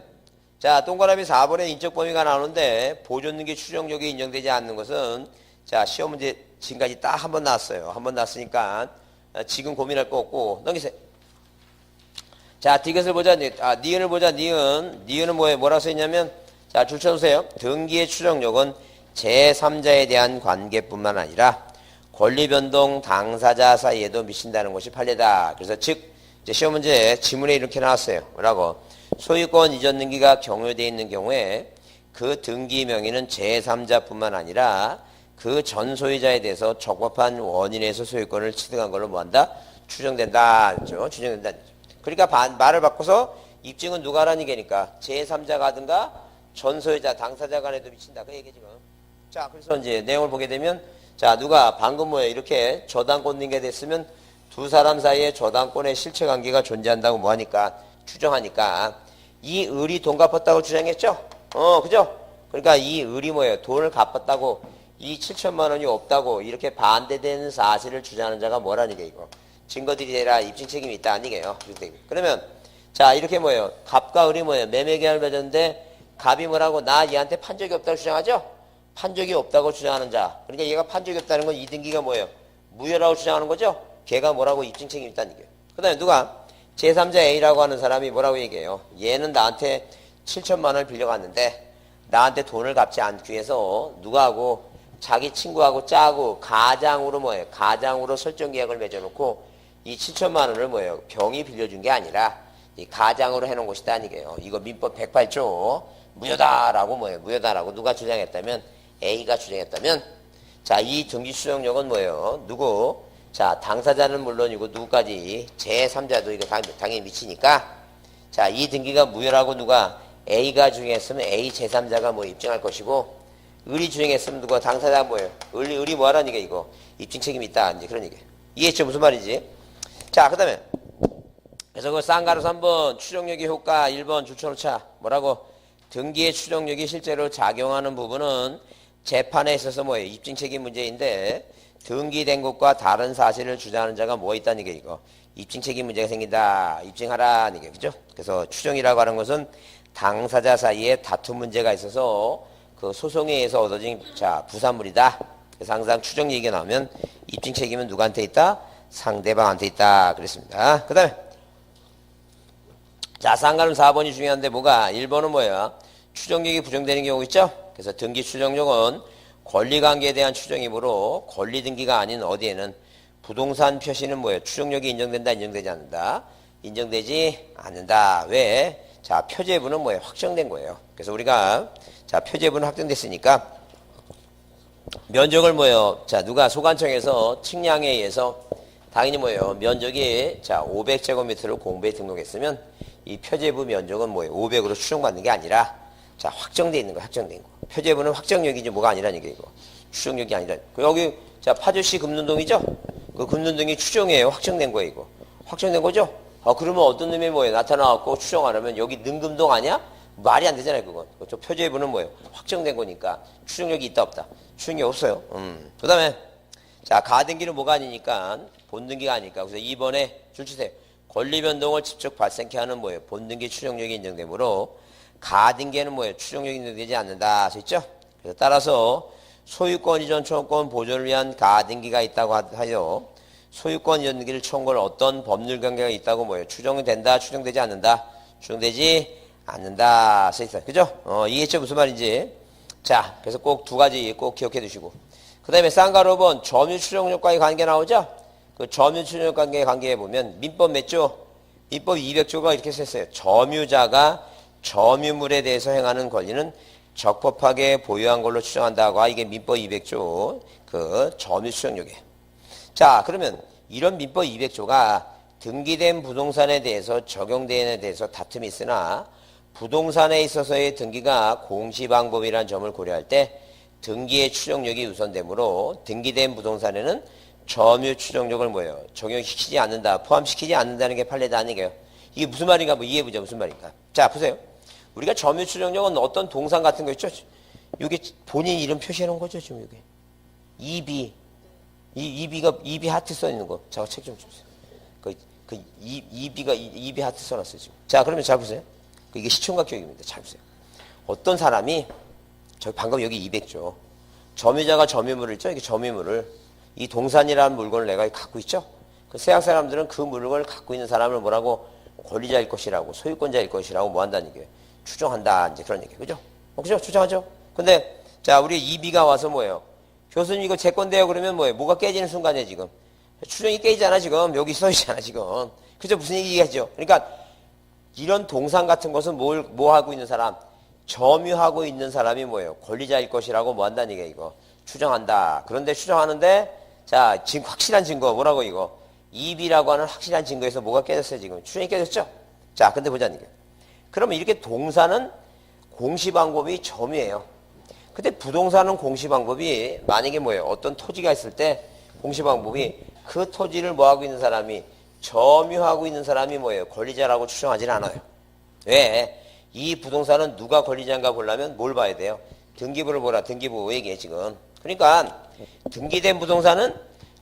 자 동그라미 4번에 인적 범위가 나오는데 보존등기 추정력이 인정되지 않는 것은 자 시험 문제 지금까지 딱 한 번 나왔어요. 한 번 나왔으니까 지금 고민할 거 없고 넘기세요. 자, 디귿을 보자. 니은을 보자. 니은은 뭐라고 써있냐면 자, 줄 쳐주세요. 등기의 추정력은 제3자에 대한 관계뿐만 아니라 권리변동 당사자 사이에도 미친다는 것이 판례다. 그래서 즉 이제 시험 문제에 지문에 이렇게 나왔어요. 뭐라고? 소유권 이전 등기가 경유되어 있는 경우에 그 등기 명의는 제3자뿐만 아니라 그 전 소유자에 대해서 적법한 원인에서 소유권을 취득한 걸로 뭐한다? 추정된다. 그렇죠? 추정된다. 그러니까 말을 바꿔서 입증은 누가 하라는 얘기니까 제3자가 하든가 전 소유자, 당사자 간에도 미친다. 그 얘기 지금. 자, 그래서 이제 내용을 보게 되면 자, 누가 방금 뭐예요? 이렇게 저당권 등기가 됐으면 두 사람 사이에 저당권의 실체 관계가 존재한다고 뭐 하니까 추정하니까 이 을이 돈 갚았다고 주장했죠? 그죠? 그러니까 이 을이 뭐예요? 돈을 갚았다고 이 7천만 원이 없다고 이렇게 반대되는 사실을 주장하는 자가 뭐라는 게 이거. 증거들이 되라 입증 책임이 있다 아니게요 그러면 자 이렇게 뭐예요? 갑과 을이 뭐예요? 매매 계약을 맺었는데 갑이 뭐라고 나 얘한테 판 적이 없다고 주장하죠? 판 적이 없다고 주장하는 자. 그러니까 얘가 판 적이 없다는 건 이 등기가 뭐예요? 무효라고 주장하는 거죠? 걔가 뭐라고 입증 책임이 있다는 얘기예요. 그 다음에 누가 제3자 A라고 하는 사람이 뭐라고 얘기해요? 얘는 나한테 7천만 원을 빌려갔는데 나한테 돈을 갚지 않기 위해서 누가 하고 자기 친구하고 짜고 가장으로 뭐예요? 가장으로 설정 계약을 맺어놓고 이 7천만 원을 뭐예요? 병이 빌려준 게 아니라 이 가장으로 해놓은 것이다 아니게요. 이거 민법 108조 무효다라고 뭐예요? 무효다라고 누가 주장했다면 A가 주장했다면 자, 이 등기 추정력은 뭐예요? 누구? 자, 당사자는 물론이고 누구까지 제3자도 이거 당연히 미치니까 자, 이 등기가 무효라고 누가 A가 주장했으면 A 제3자가 뭐 입증할 것이고 을이 주장했으면 누가 당사자가 뭐예요? 을이 뭐 하라는 게 이거 입증 책임이 있다 이제 그런 얘기. 이해했죠? 무슨 말인지? 자, 그 다음에 그래서 그 쌍가루 3번 추정력의 효과 1번 줄쳐놓자. 뭐라고? 등기의 추정력이 실제로 작용하는 부분은 재판에 있어서 뭐예요? 입증 책임 문제인데 등기된 것과 다른 사실을 주장하는 자가 뭐 있다는 게 이거 입증 책임 문제가 생긴다. 입증하라는 게 그죠? 그래서 추정이라고 하는 것은 당사자 사이에 다툼 문제가 있어서 그 소송에 의해서 얻어진 자 부산물이다. 그래서 항상 추정 얘기가 나오면 입증 책임은 누구한테 있다? 상대방한테 있다. 그랬습니다. 그 다음에 자, 쌍가름 4번이 중요한데 뭐가? 1번은 뭐야? 추정력이 부정되는 경우 있죠? 그래서 등기 추정력은 권리관계에 대한 추정이므로 권리등기가 아닌 어디에는 부동산 표시는 뭐예요? 추정력이 인정된다, 인정되지 않는다? 인정되지 않는다. 왜? 자, 표제부는 뭐예요? 확정된 거예요. 그래서 우리가 자, 표제부는 확정됐으니까 면적을 뭐예요? 자, 누가 소관청에서 측량에 의해서 당연히 뭐예요? 면적이 자 500제곱미터를 공부에 등록했으면 이 표제부 면적은 뭐예요? 500으로 추정받는 게 아니라 자 확정돼 있는 거, 확정된 거. 표제부는 확정력이지 뭐가 아니라는 게 이거. 추정력이 아니라. 여기 자 파주시 금눈동이죠? 그 금눈동이 추정이에요. 확정된 거예요 이거. 확정된 거죠? 그러면 어떤 놈이 뭐예요? 나타나갖고 추정 안 하면 여기 능금동 아니야? 말이 안 되잖아요 그건. 저 표제부는 뭐예요? 확정된 거니까 추정력이 있다 없다? 추정력이 없어요. 그 다음에 자 가등기는 뭐가 아니니까 본등기가 아니니까 그래서 2번에 줄 치세요. 권리 변동을 직접 발생케 하는 뭐예요? 본등기 추정력이 인정되므로 가등기에는 뭐예요? 추정력이 인정되지 않는다. 아시죠? 그래서 따라서 소유권 이전 청구권 보존을 위한 가등기가 있다고 하여 소유권 이전 등기를 청구할 어떤 법률 관계가 있다고 뭐예요? 추정이 된다, 추정되지 않는다, 추정되지 않는다. 써있어요. 그죠? 이해했죠? 무슨 말인지. 자, 그래서 꼭 두 가지 꼭 기억해 두시고. 그 다음에 쌍가로본 점유 추정력과의 관계 나오죠? 그 점유 추정력 관계의 관계에 보면 민법 몇 조? 민법 200조가 이렇게 썼어요. 점유자가 점유물에 대해서 행하는 권리는 적법하게 보유한 걸로 추정한다고. 이게 민법 200조 그 점유 추정력이에요. 자, 그러면 이런 민법 200조가 등기된 부동산에 대해서 적용되는 데 대해서 다툼이 있으나 부동산에 있어서의 등기가 공시방법이라는 점을 고려할 때 등기의 추정력이 우선되므로 등기된 부동산에는 점유 추정력을 뭐예요? 적용시키지 않는다, 포함시키지 않는다는 게 판례다 아니게요. 이게 무슨 말인가 한번 이해해보자. 무슨 말인가. 자, 보세요. 우리가 점유 추정력은 어떤 동산 같은 거 있죠? 이게 본인 이름 표시해 놓은 거죠, 지금 이게. EB. EB 하트 써 있는 거. 제가 책 좀 주세요. EB 하트 써놨어요, 지금. 자, 그러면 잘 보세요. 이게 시청각 교육입니다. 잘 보세요. 어떤 사람이, 방금 여기 200조. 점유자가 점유물을 있죠? 이게 점유물을. 이 동산이라는 물건을 내가 갖고 있죠? 그 서양 사람들은 그 물건을 갖고 있는 사람을 뭐라고? 권리자일 것이라고, 소유권자일 것이라고 뭐 한다는 얘기예요. 추정한다. 이제 그런 얘기예요. 그죠? 그죠? 추정하죠? 근데, 자, 우리 EB가 와서 뭐예요? 교수님 이거 제 건데요. 그러면 뭐예요? 뭐가 깨지는 순간이에요, 지금. 추정이 깨지잖아, 지금. 여기 써 있잖아, 지금. 그죠? 무슨 얘기겠죠? 그러니까, 이런 동산 같은 것은 뭐 하고 있는 사람? 점유하고 있는 사람이 뭐예요? 권리자일 것이라고 뭐 한다는 얘기예요, 이거. 추정한다. 그런데 추정하는데, 자, 지금 확실한 증거, 뭐라고 이거? EB라고 하는 확실한 증거에서 뭐가 깨졌어요, 지금? 추정이 깨졌죠? 자, 근데 보자는 얘기예요. 그러면 이렇게 동산은 공시방법이 점유예요. 근데 부동산은 공시방법이 만약에 뭐예요? 어떤 토지가 있을 때 공시방법이 그 토지를 뭐 하고 있는 사람이 점유하고 있는 사람이 뭐예요? 권리자라고 추정하지는 않아요. 왜? 이 부동산은 누가 권리자인가 보려면 뭘 봐야 돼요? 등기부를 보라. 등기부 얘기해 지금. 그러니까 등기된 부동산은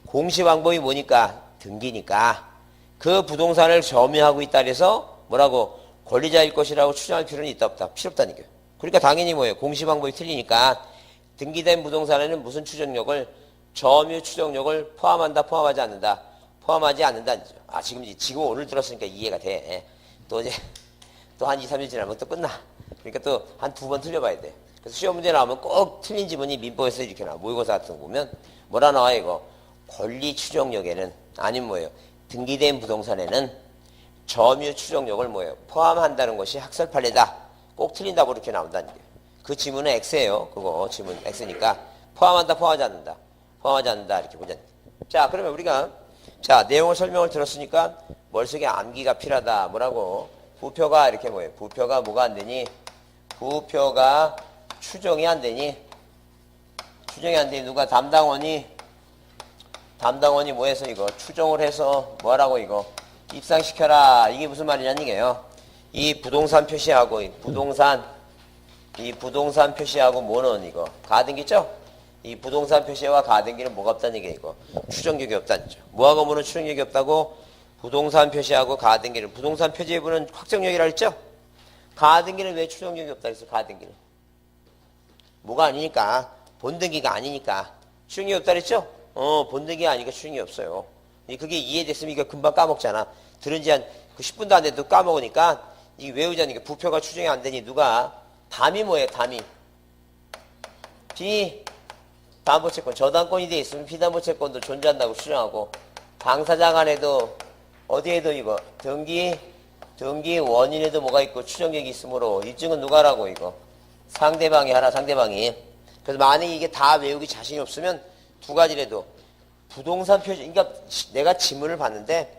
공시방법이 뭐니까? 등기니까 그 부동산을 점유하고 있다 그래서 뭐라고? 권리자일 것이라고 추정할 필요는 있다 없다? 필요 없다는 얘기예요. 그러니까 당연히 뭐예요? 공시방법이 틀리니까 등기된 부동산에는 무슨 추정력을? 점유 추정력을 포함한다, 포함하지 않는다? 포함하지 않는다. 지금 오늘 들었으니까 이해가 돼. 또 이제 또 한 2, 3일 지나면 또 끝나. 그러니까 또 한 두 번 틀려봐야 돼. 그래서 시험 문제 나오면 꼭 틀린 지문이 민법에서 이렇게 나와. 모의고사 같은 거 보면 뭐라 나와 이거? 권리 추정력에는 아니면 뭐예요? 등기된 부동산에는 점유 추정력을 뭐예요? 포함한다는 것이 학설 판례다. 꼭 틀린다고 이렇게 나온다는 거예요. 그 지문은 X예요. 그거 지문 X니까 포함한다, 포함하지 않는다. 포함하지 않는다 이렇게 보자. 자, 그러면 우리가 자 내용을 설명을 들었으니까 머릿속에 암기가 필요하다. 뭐라고? 부표가 이렇게 뭐예요? 부표가 뭐가 안 되니? 부표가 추정이 안 되니? 추정이 안 되니 누가 담당원이 뭐 해서 이거 추정을 해서 뭐라고 이거 입상시켜라. 이게 무슨 말이냐는 얘기예요. 이 부동산 표시하고 이 부동산 표시하고 뭐는 이거 가등기죠? 이 부동산 표시와 가등기는 뭐가 없다는 얘기예요, 이거. 추정력이 없다는 거죠. 뭐하고 뭐는 추정력이 없다고? 부동산 표시하고 가등기는 부동산 표지부는 확정력이라 했죠? 가등기는 왜 추정력이 없다 그랬어? 가등기는 뭐가 아니니까 본등기가 아니니까 추정력이 없다 그랬죠? 본등기가 아니니까 추정력이 없어요. 그게 이해됐으면 이거 금방 까먹잖아. 들은 지 한 10분도 안 돼도 까먹으니까 이게 외우자니까 부표가 추정이 안 되니 누가 담이 뭐예요? 담이 비담보채권 저당권이 돼 있으면 비담보채권도 존재한다고 추정하고 당사자 간에도 어디에도 이거 등기 원인에도 뭐가 있고 추정력이 있으므로 입증은 누가 하라고 이거 상대방이 하라. 상대방이. 그래서 만약에 이게 다 외우기 자신이 없으면 두 가지라도 부동산 표시, 그러니까 내가 지문을 봤는데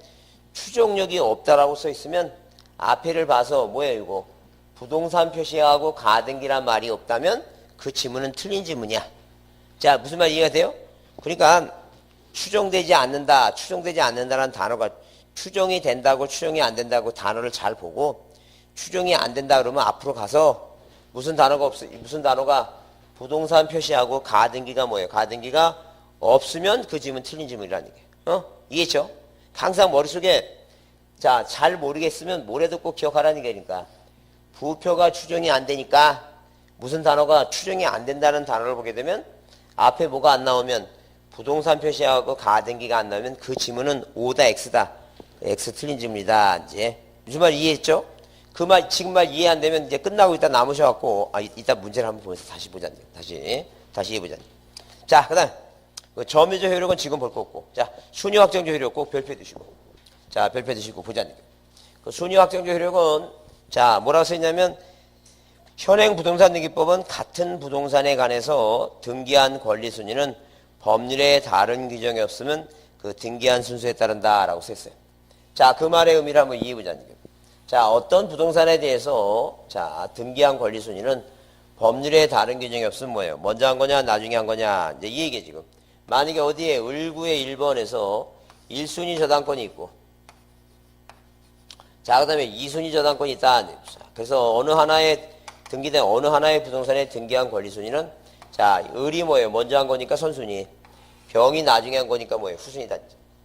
추정력이 없다라고 써 있으면 앞에를 봐서 뭐예요 이거? 부동산 표시하고 가등기란 말이 없다면 그 지문은 틀린 지문이야. 자, 무슨 말 이해가 돼요? 그러니까 추정되지 않는다라는 단어가 추정이 된다고 추정이 안 된다고 단어를 잘 보고 추정이 안 된다 그러면 앞으로 가서 무슨 단어가 부동산 표시하고 가등기가 뭐예요? 가등기가 없으면 그 지문 틀린 지문이라는 얘기예요. 이해했죠? 항상 머릿속에 자, 잘 모르겠으면 뭐래도 꼭 기억하라는 얘기니까 부표가 추정이 안 되니까 무슨 단어가 추정이 안 된다는 단어를 보게 되면 앞에 뭐가 안 나오면 부동산 표시하고 가등기가 안 나오면 그 지문은 O다 X다. X 틀린 지문이다. 이제 무슨 말 이해했죠? 그 말 지금 말 이해 안 되면 이제 끝나고 이따 남으셔갖고 이따 문제를 한번 보면서 다시 보자니. 다시 해보자니. 자, 그다음 점유적 효력은 지금 볼 거 없고 자 순위 확정적 효력 꼭 별표 드시고 자 별표 드시고 보자니. 그 순위 확정적 효력은 자 뭐라고 써있냐면 현행 부동산 등기법은 같은 부동산에 관해서 등기한 권리 순위는 법률에 다른 규정이 없으면 그 등기한 순서에 따른다라고 써있어요. 자, 그 말의 의미를 한번 이해해보자. 자, 어떤 부동산에 대해서 자 등기한 권리 순위는 법률에 다른 규정이 없으면 뭐예요? 먼저 한 거냐, 나중에 한 거냐, 이제 이 얘기에 지금. 만약에 어디에 을구의 1번에서 1순위 저당권이 있고, 자, 그 다음에 2순위 저당권이 있다. 그래서 어느 하나의 등기된 어느 하나의 부동산에 등기한 권리 순위는 자, 을이 뭐예요? 먼저 한 거니까 선순위. 병이 나중에 한 거니까 뭐예요? 후순위다.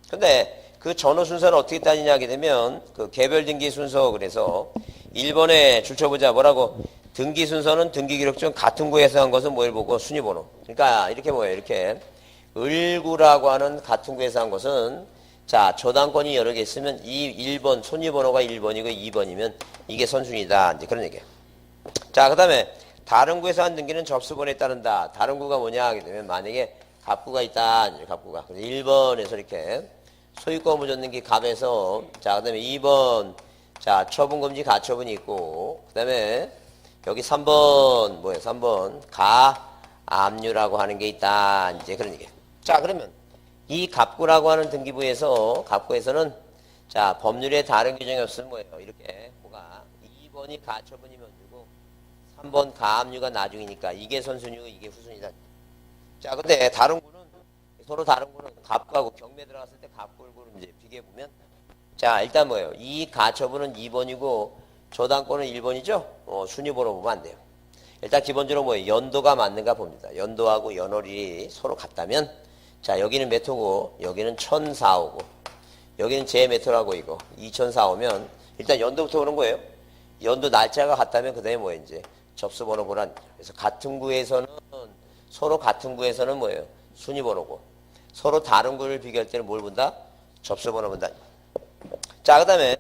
근데 그 전후 순서를 어떻게 따지냐 하게 되면 그 개별 등기 순서 그래서 1번에 줄쳐보자 뭐라고 등기 순서는 등기 기록 중 같은 구에서 한 것은 뭘 보고 순위 번호. 그러니까 이렇게 뭐예요? 이렇게 을구라고 하는 같은 구에서 한 것은 자 저당권이 여러 개 있으면 이 1번 순위 번호가 1번이고 2번이면 이게 선순위다. 이제 그런 얘기예요. 자, 그 다음에 다른 구에서 한 등기는 접수번호에 따른다. 다른 구가 뭐냐 하게 되면 만약에 갑구가 있다. 갑구가. 그래서 1번에서 이렇게 소유권 무전등기 갑에서 자, 그 다음에 2번 자, 처분금지 가처분이 있고 그 다음에 여기 3번 뭐예요? 3번 가압류라고 하는 게 있다. 이제 그런 얘기예요. 자, 그러면 이 갑구라고 하는 등기부에서 갑구에서는 자, 법률에 다른 규정이 없으면 뭐예요? 이렇게 뭐가 2번이 가처분이면 되고 3번 가압류가 나중이니까 이게 선순위고 이게 후순위다. 자, 근데 다른 구는 서로 다른 구는 갑구하고 경매 들어갔을 때 갑구를 이제 비교해 보면 자, 일단 뭐예요? 이 가처분은 2번이고 저당권은 1번이죠? 순위번호 보면 안 돼요. 일단 기본적으로 뭐예요? 연도가 맞는가 봅니다. 연도하고 연월이 서로 같다면 자, 여기는 몇 호고 여기는 1004호고 여기는 제 몇 호라고 이거 2004호면 일단 연도부터 오는 거예요. 연도 날짜가 같다면 그 다음에 뭐예요? 이제 접수번호 보란. 그래서 같은 구에서는 서로 같은 구에서는 뭐예요? 순위번호고 서로 다른 구를 비교할 때는 뭘 본다? 접수번호 본다. 자, 그 다음에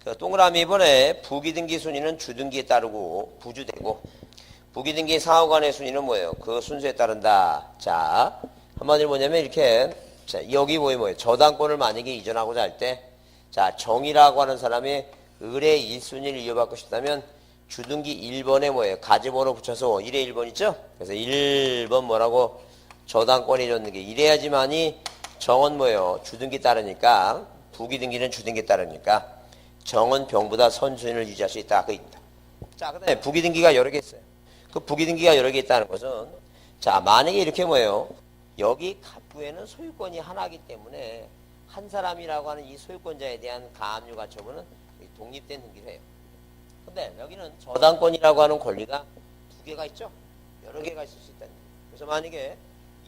그 동그라미 이번에 부기등기 순위는 주등기에 따르고 부주되고 부기등기 사후간의 순위는 뭐예요? 그 순서에 따른다. 자, 한마디로 뭐냐면 이렇게 자, 여기 뭐예요? 저당권을 만약에 이전하고자 할 때 자, 정이라고 하는 사람이 을의 1순위를 이어받고 싶다면 주등기 1번에 뭐예요? 가지번호 붙여서 1의 1번 있죠? 그래서 1번 뭐라고 저당권이 줬는 게 이래야지만이 정은 뭐예요? 주등기 따르니까 부기등기는 주등기 따르니까 정은 병보다 선순위를 유지할 수 있다. 그입니다. 자, 그 다음에 부기등기가 여러 개 있어요. 그 부기등기가 여러 개 있다는 것은 자, 만약에 이렇게 뭐예요? 여기 갑구에는 소유권이 하나이기 때문에 한 사람이라고 하는 이 소유권자에 대한 가압류 가처분은 독립된 등기를 해요. 근데 여기는 저당권이라고 하는 권리가 두 개가 있죠? 여러 개가 있을 수 있다는 거예요. 그래서 만약에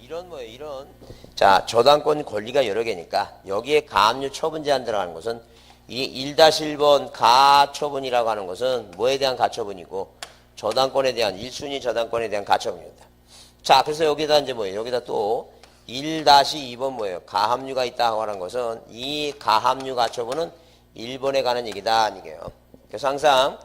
이런 뭐예요? 이런 자, 저당권 권리가 여러 개니까 여기에 가압류 처분 제한 들어가는 것은 이 1-1번 가처분이라고 하는 것은 뭐에 대한 가처분이고 저당권에 대한 1순위 저당권에 대한 가처분입니다. 자, 그래서 여기다 이제 뭐예요? 여기다 또 1-2번 뭐예요? 가압류가 있다고 하는 것은 이 가압류 가처분은 1번에 관한 얘기다. 이게요. 그래서 항상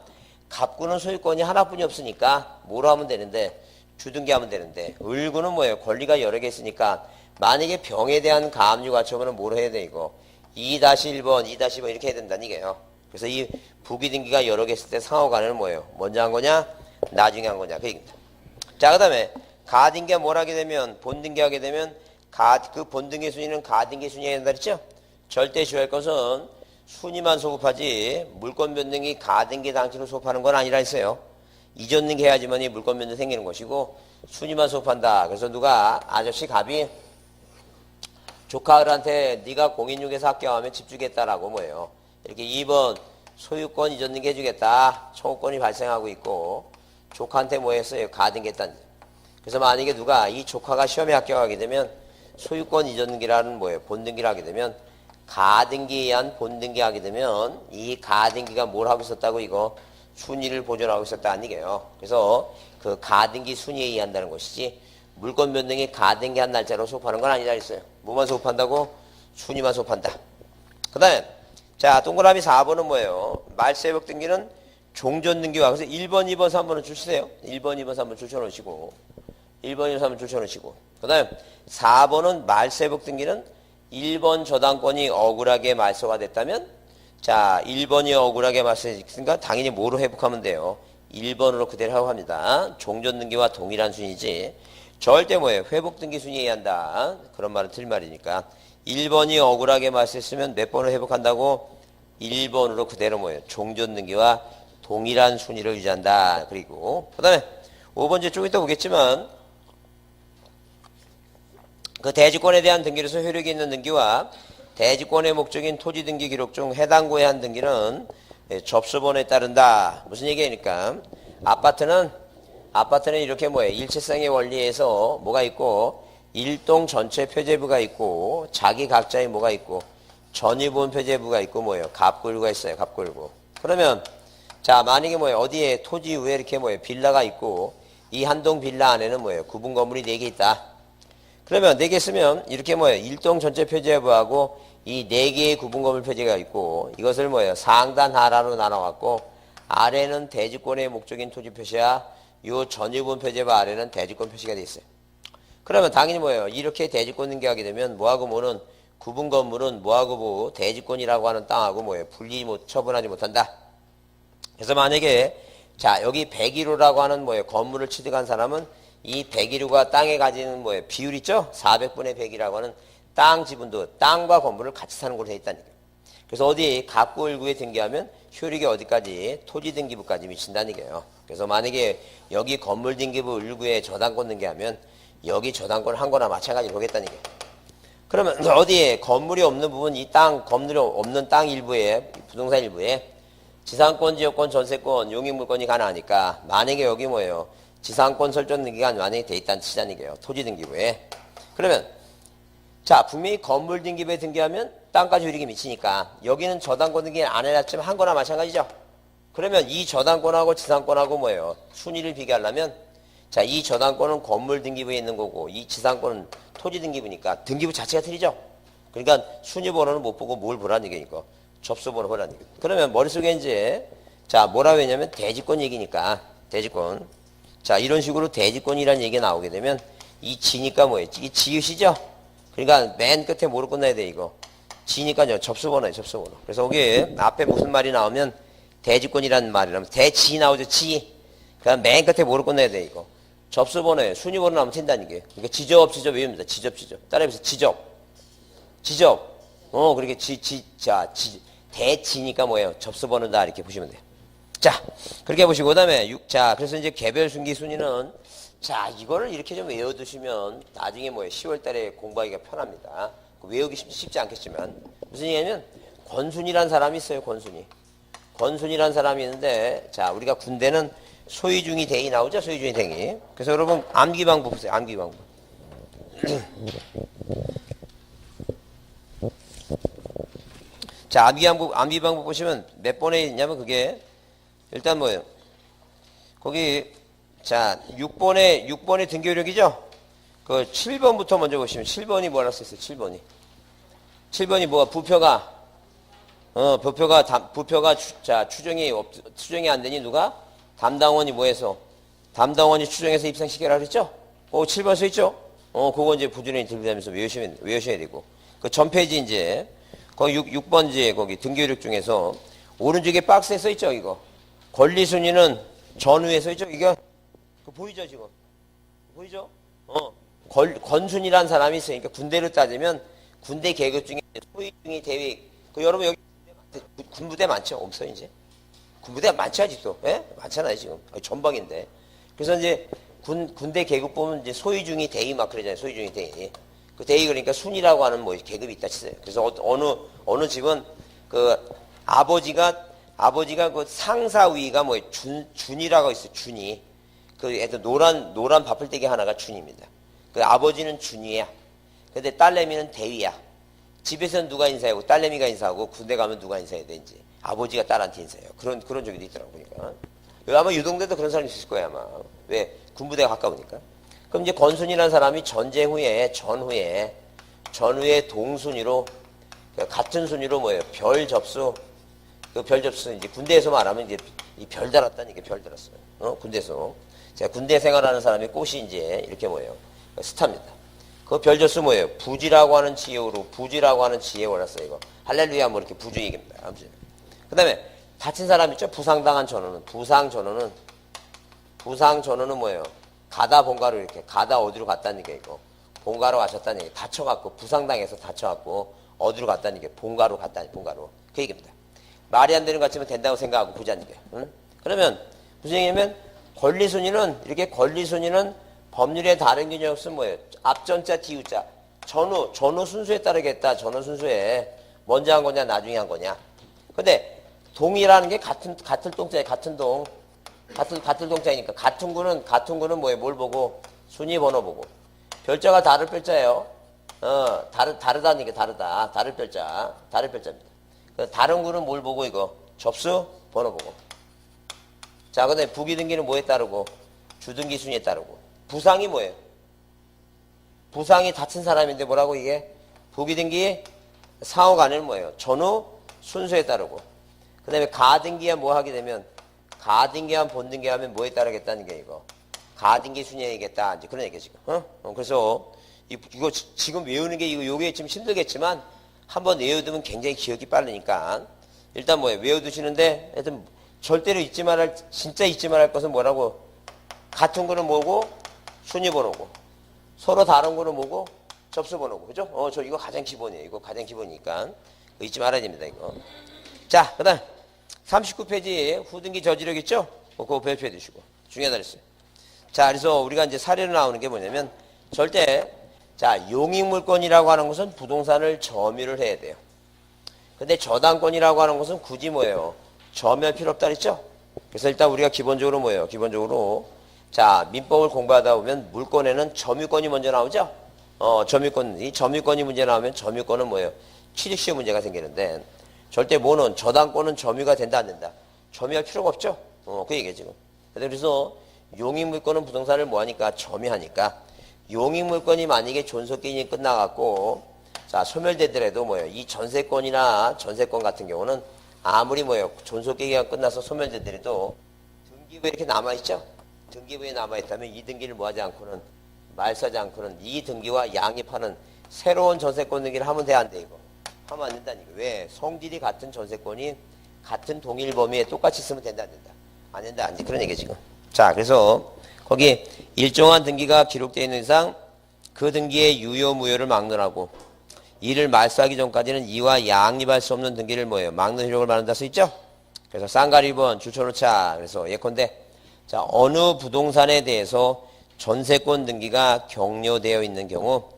갑구는 소유권이 하나뿐이 없으니까 뭐로 하면 되는데 주등기하면 되는데 을구는 뭐예요? 권리가 여러 개 있으니까 만약에 병에 대한 가압류 가처분은 뭐로 해야 돼 이거 2-1번, 2-2번 이렇게 해야 된다는 얘기예요. 그래서 이 부기등기가 여러 개 있을 때 상호간에는 뭐예요? 먼저 한 거냐 나중에 한 거냐 그 얘기입니다. 자, 그 다음에 가등기가 뭘 하게 되면 본등기 하게 되면 그 본등기 순위는 가등기 순위에 한다 그랬죠? 절대 주의할 것은 순위만 소급하지 물권 변등이 가등기 당치로 소급하는 건 아니라 했어요. 이전 등기 해야지만이 물권 변등 생기는 것이고 순위만 소급한다. 그래서 누가 아저씨 갑이 조카들한테 네가 공인중개사 합격하면 집 주겠다라고 뭐예요. 이렇게 2번 소유권 이전 등기 해주겠다. 청구권이 발생하고 있고 조카한테 뭐 했어요? 가등기 했다는. 그래서 만약에 누가 이 조카가 시험에 합격하게 되면 소유권 이전 등기라는 뭐예요? 본등기를 하게 되면 가등기에 의한 본등기 하게 되면 이 가등기가 뭘 하고 있었다고 이거 순위를 보존하고 있었다는 얘기예요. 그래서 그 가등기 순위에 의한다는 것이지 물권 변동이 가등기 한 날짜로 소급하는 건 아니라 했어요. 뭐만 소급한다고? 순위만 소급한다. 그 다음에 자 동그라미 4번은 뭐예요? 말세법 등기는 종전 등기와 그래서 1번, 2번, 3번은 주시세요. 1번, 2번, 3번 줄쳐놓으시고 1번, 2번, 3번 줄쳐놓으시고 그 다음에 4번은 말세법 등기는 1번 저당권이 억울하게 말소가 됐다면 자 1번이 억울하게 말소했으니까 당연히 뭐로 회복하면 돼요? 1번으로 그대로 하고 합니다. 종전 등기와 동일한 순위지 절대 뭐예요? 회복 등기 순위에 의한다. 그런 말은 틀린 말이니까 1번이 억울하게 말소했으면 몇 번을 회복한다고? 1번으로 그대로 뭐예요? 종전 등기와 동일한 순위를 유지한다. 그리고 그 다음에 5번째 좀 이따 보겠지만 그 대지권에 대한 등기로서 효력이 있는 등기와 대지권의 목적인 토지 등기 기록 중 해당 고의 한 등기는 접수번호에 따른다. 무슨 얘기니까 아파트는 이렇게 뭐예요? 일체성의 원리에서 뭐가 있고 일동 전체 표제부가 있고 자기 각자의 뭐가 있고 전유분 표제부가 있고 뭐예요? 갑골구가 있어요. 갑골구. 그러면 자 만약에 뭐예요? 어디에 토지 위에 이렇게 뭐예요? 빌라가 있고 이 한동 빌라 안에는 뭐예요? 구분 건물이 4개 있다. 그러면 4개 쓰면 이렇게 뭐예요? 일동 전체 표제부하고 이 4개의 구분 건물 표제가 있고 이것을 뭐예요? 상단 하라로 나눠갖고 아래는 대지권의 목적인 토지 표시야 요 전유분 표제부 아래는 대지권 표시가 돼 있어요. 그러면 당연히 뭐예요? 이렇게 대지권 등기하게 되면 뭐하고 뭐는 구분 건물은 뭐하고 뭐 대지권이라고 하는 땅하고 뭐예요? 처분하지 못한다. 그래서 만약에 자 여기 101호라고 하는 뭐예요? 건물을 취득한 사람은 이 101호가 땅에 가지는 뭐예요? 비율 있죠? 400분의 100이라고 하는 땅 지분도 땅과 건물을 같이 사는 걸로 되어 있다는 얘기예요. 그래서 어디 갑구일구에 등기하면 효력이 어디까지? 토지 등기부까지 미친다는 얘기예요. 그래서 만약에 여기 건물 등기부 일구에 저당권 등기하면 여기 저당권을 한 거나 마찬가지로 보겠다는 얘기예요. 그러면 어디에 건물이 없는 부분 이 땅 건물이 없는 땅 일부에 부동산 일부에 지상권, 지역권, 전세권, 용익물권이 가능하니까 만약에 여기 뭐예요? 지상권 설정 등기가 만약에 돼 있다는 뜻이라는 얘기예요. 토지 등기부에. 그러면 자 분명히 건물 등기부에 등기하면 땅까지 효력이 미치니까 여기는 저당권 등기 안 해놨지만 한 거나 마찬가지죠. 그러면 이 저당권하고 지상권하고 뭐예요? 순위를 비교하려면 자 이 저당권은 건물 등기부에 있는 거고 이 지상권은 토지 등기부니까 등기부 자체가 틀리죠. 그러니까 순위 번호는 못 보고 뭘 보라는 얘기니까 접수 번호 보라는 얘기. 그러면 머릿속에 이제 자 뭐라고 했냐면 대지권 얘기니까 대지권. 자 이런 식으로 대지권이라는 얘기가 나오게 되면 이 지니까 뭐였지? 이 지읒이죠? 그러니까 맨 끝에 뭐로 끝나야 돼 이거? 지니까요. 접수번호예요. 접수번호. 그래서 여기 앞에 무슨 말이 나오면 대지권이라는 말이라면 대지 나오죠. 지. 그다음 맨 끝에 뭐로 끝나야 돼 이거? 접수번호예요. 순위번호 나오면 튄다는 게. 그러니까 지접 외웁니다. 지접. 따라해보세요. 지접. 그렇게 대지니까 뭐예요? 접수번호다 이렇게 보시면 돼요. 자, 그렇게 보시고, 그 다음에 자, 그래서 이제 개별 순기 순위는, 자, 이거를 이렇게 좀 외워두시면, 나중에 뭐예요? 10월 달에 공부하기가 편합니다. 외우기 쉽지 않겠지만, 무슨 얘기냐면, 권순이란 사람이 있어요, 권순이. 권순이란 사람이 있는데, 자, 우리가 군대는 소위중이 대이 나오죠, 소위중이 대이. 그래서 여러분, 암기 방법 보세요, 암기 방법. 자, 암기 방법 보시면 몇 번에 있냐면 그게, 일단 뭐예요? 거기 자 6번의 등기효력이죠? 그 7번부터 먼저 보시면 7번이 뭐라고 써있어요? 7번이 뭐가 부표가 추정이 안 되니 누가? 담당원이 뭐해서? 담당원이 추정해서 입상시켜라 그랬죠? 7번 써있죠? 그거 이제 부지런히 들고 다니면서 외우셔야 되고 그 전페이지 이제 거기 6번지에 거기 등기효력 중에서 오른쪽에 박스에 써있죠 이거 권리순위는 전후에 써있죠 이게 보이죠 지금 보이죠 건순이라는 사람이 있으니까 군대로 따지면 군대 계급 중에 소위 중위 대위 여러분 여기 군부대 많죠? 없어 이제 군부대가 많죠 아직도 예? 많잖아요 지금 전방인데 그래서 이제 군대 계급 보면 이제 소위 중위 대위 막 그러잖아요 소위 중위 대위 그 대위 그러니까 순이라고 하는 뭐 계급이 있다 치세요. 그래서 어느 집은 그 아버지가 그 상사위가 뭐 준이라고 있어요 준이 그 애들 노란 바풀떼기 하나가 준입니다. 그 아버지는 준이야. 근데 딸내미는 대위야. 집에서는 누가 인사하고 딸내미가 인사하고 군대 가면 누가 인사해야 되는지 아버지가 딸한테 인사해요. 그런 적도 있더라고 보니까. 아마 유동대도 그런 사람이 있을 거야 아마. 왜 군부대가 가까우니까. 그럼 이제 건순이라는 사람이 전쟁 후에 전후에 동순위로 같은 순위로 뭐예요? 별 접수. 그 별 접수 이제 군대에서 말하면 이제 이 별 달았다는 이게 별 달았어요. 군대에서. 제가 군대 생활하는 사람이 꽃이 이제 이렇게 뭐예요? 스타입니다. 그 별 접수 뭐예요? 부지라고 하는 지혜로 부지라고 하는 지혜 올랐어요 이거. 할렐루야 뭐 이렇게 부주 얘기입니다. 아무튼. 그다음에 다친 사람 있죠? 부상당한 전원은 부상 전원은 뭐예요? 가다 본가로 이렇게 가다 어디로 갔다는 얘기 이거. 본가로 가셨다는 얘기. 다쳐갖고 부상당해서 다쳐갖고 어디로 갔다는 얘기. 본가로 갔다니 본가로. 그 얘기입니다. 말이 안 되는 것 같지만 된다고 생각하고 보자는 게. 응? 그러면 무슨 얘기냐면 권리순위는 법률의 다른 개념이 없으면 뭐예요? 앞전자 뒤우자. 전후 순수에 따르겠다. 전후 순수에 먼저 한 거냐 나중에 한 거냐. 근데 동이라는 게 같은 동자에 같은 동자이니까 같은 구는 뭐예요? 뭘 보고 순위 번호 보고 별자가 다를 별자예요. 다르다는 게 다르다. 다를 별자입니다. 다른 구는 뭘 보고 이거 접수 번호 보고. 자, 근데 부기등기는 뭐에 따르고 주등기 순위에 따르고. 부상이 뭐예요? 부상이 다친 사람인데 뭐라고 이게 부기등기 상호간에는 뭐예요? 전후 순수에 따르고. 그 다음에 가등기와 뭐 하게 되면 가등기와 본등기 하면 뭐에 따르겠다는 게 이거 가등기 순위이겠다 이제 그런 얘기야 지금. 그래서 이거 지금 외우는 게 요게 좀 힘들겠지만 한번 외워두면 굉장히 기억이 빠르니까 일단 뭐예요? 외워두시는데 하여튼 절대로 진짜 잊지 말할 것은 뭐라고? 같은 거는 뭐고? 순위 번호고. 서로 다른 거는 뭐고? 접수 번호고. 그죠? 저 이거 가장 기본이에요. 이거 가장 기본이니까. 잊지 말아야 됩니다, 이거. 자, 그 다음. 39페이지 후등기 저지력 있죠? 그거 별표해 두시고. 중요하다 그랬어요. 자, 그래서 우리가 이제 사례로 나오는 게 뭐냐면 절대 자, 용익물권이라고 하는 것은 부동산을 점유를 해야 돼요. 근데 저당권이라고 하는 것은 굳이 뭐예요? 점유할 필요 없다 그랬죠? 그래서 일단 우리가 기본적으로 뭐예요? 기본적으로 자, 민법을 공부하다 보면 물권에는 점유권이 먼저 나오죠? 이 점유권이 문제 나오면 점유권은 뭐예요? 취득시효 문제가 생기는데 절대 뭐는 저당권은 점유가 된다 안 된다? 점유할 필요가 없죠? 그 얘기예요 지금. 그래서 용익물권은 부동산을 뭐하니까? 점유하니까 용익물권이 만약에 존속기간이 끝나갖고 자 소멸되더라도 뭐예요? 이 전세권이나 전세권 같은 경우는 아무리 뭐예요? 존속기간이 끝나서 소멸되더라도 등기부에 이렇게 남아있죠? 등기부에 남아있다면 이 등기를 뭐하지 않고는 말소하지 않고는 이 등기와 양립하는 새로운 전세권 등기를 하면 돼 안 돼 이거? 하면 안 된다니까. 왜? 성질이 같은 전세권이 같은 동일 범위에 똑같이 쓰면 된다 안 된다? 안 된다 안 돼. 그런 얘기야 지금. 자 그래서 거기 일정한 등기가 기록되어 있는 이상 그 등기의 유효 무효를 막론하고 이를 말소하기 전까지는 이와 양립할 수 없는 등기를 뭐예요? 막론 효력을 말한다 써 있죠? 그래서 쌍가리 1번 주초로차 그래서 예컨대 자 어느 부동산에 대해서 전세권 등기가 격려되어 있는 경우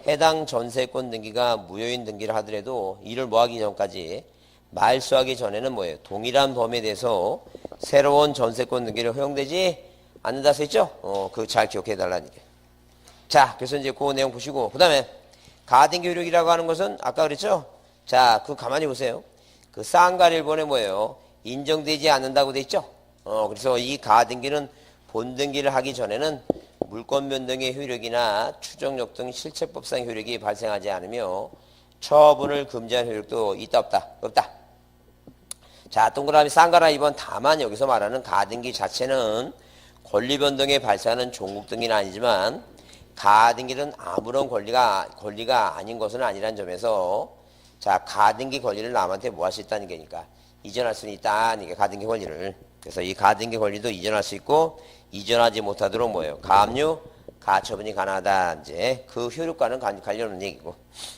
해당 전세권 등기가 무효인 등기를 하더라도 이를 뭐하기 전까지 말소하기 전에는 뭐예요? 동일한 범위에 대해서 새로운 전세권 등기를 허용되지 않는다 써있죠? 그거 잘 기억해 달라는 얘기예요. 자, 그래서 이제 그 내용 보시고, 그 다음에 가등기 효력이라고 하는 것은 아까 그랬죠? 자, 그거 가만히 보세요. 그 쌍가일본에 뭐예요? 인정되지 않는다고 돼 있죠? 그래서 이 가등기는 본등기를 하기 전에는 물권 변동의 효력이나 추정력 등 실체법상 효력이 발생하지 않으며 처분을 금지한 효력도 있다 없다? 없다. 자, 동그라미 쌍가라 2번 다만 여기서 말하는 가등기 자체는 권리 변동에 발생하는 종국 등기는 아니지만 가등기는 아무런 권리가 아닌 것은 아니란 점에서 자, 가등기 권리를 남한테 뭐 할 수 있다는 게니까 이전할 수는 있다는 게 가등기 권리를. 그래서 이 가등기 권리도 이전할 수 있고 이전하지 못하도록 뭐예요? 가압류 가처분이 가능하다. 이제 그 효력과는 관련 없는 얘기고.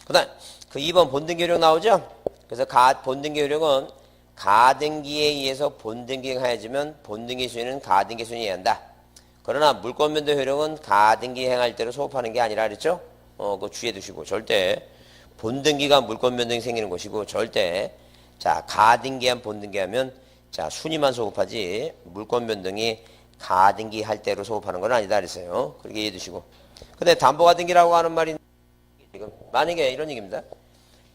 그 다음, 그 2번 본등기 효력 나오죠? 그래서 본등기 효력은 가등기에 의해서 본등기가 행해지면 본등기 수위는 가등기 수위에 한다. 그러나 물권변동 효력은 가등기 행할 때로 소급하는 게 아니라 그랬죠? 그거 주의해 두시고. 절대 본등기가 물권변동이 생기는 것이고, 절대, 자, 가등기한 본등기 하면, 자, 순위만 소급하지, 물권변동이 가등기 할 때로 소급하는 건 아니다 그랬어요. 그렇게 이해해 두시고. 근데 담보가등기라고 하는 말이, 지금, 만약에 이런 얘기입니다.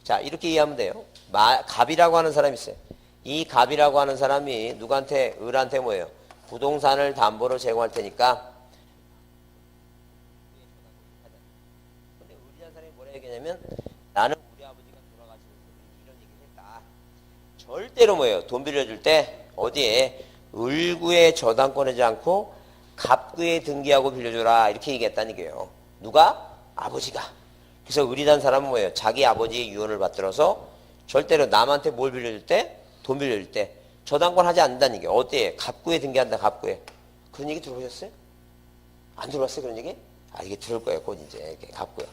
자, 이렇게 이해하면 돼요. 갑이라고 하는 사람이 있어요. 이 갑이라고 하는 사람이 누구한테, 을한테 뭐예요? 부동산을 담보로 제공할 테니까. 근데 을이라는 사람이 뭐라 얘기냐면, 나는 우리 아버지가 돌아가시면서 이런 얘기를 했다. 절대로 뭐예요? 돈 빌려줄 때, 어디에? 을구에 저당권하지 않고, 갑구에 등기하고 빌려줘라. 이렇게 얘기했다는 얘기예요. 누가? 아버지가. 그래서 을이라는 사람은 뭐예요? 자기 아버지의 유언을 받들어서 절대로 남한테 뭘 빌려줄 때? 돈 빌려줄 때 저당권 하지 않는다는 얘기예요. 어때요? 갑구에 등기한다. 갑구에. 그런 얘기 들어보셨어요? 안 들어봤어요? 그런 얘기? 아, 이게 들을 거예요. 곧 이제. 갑구에.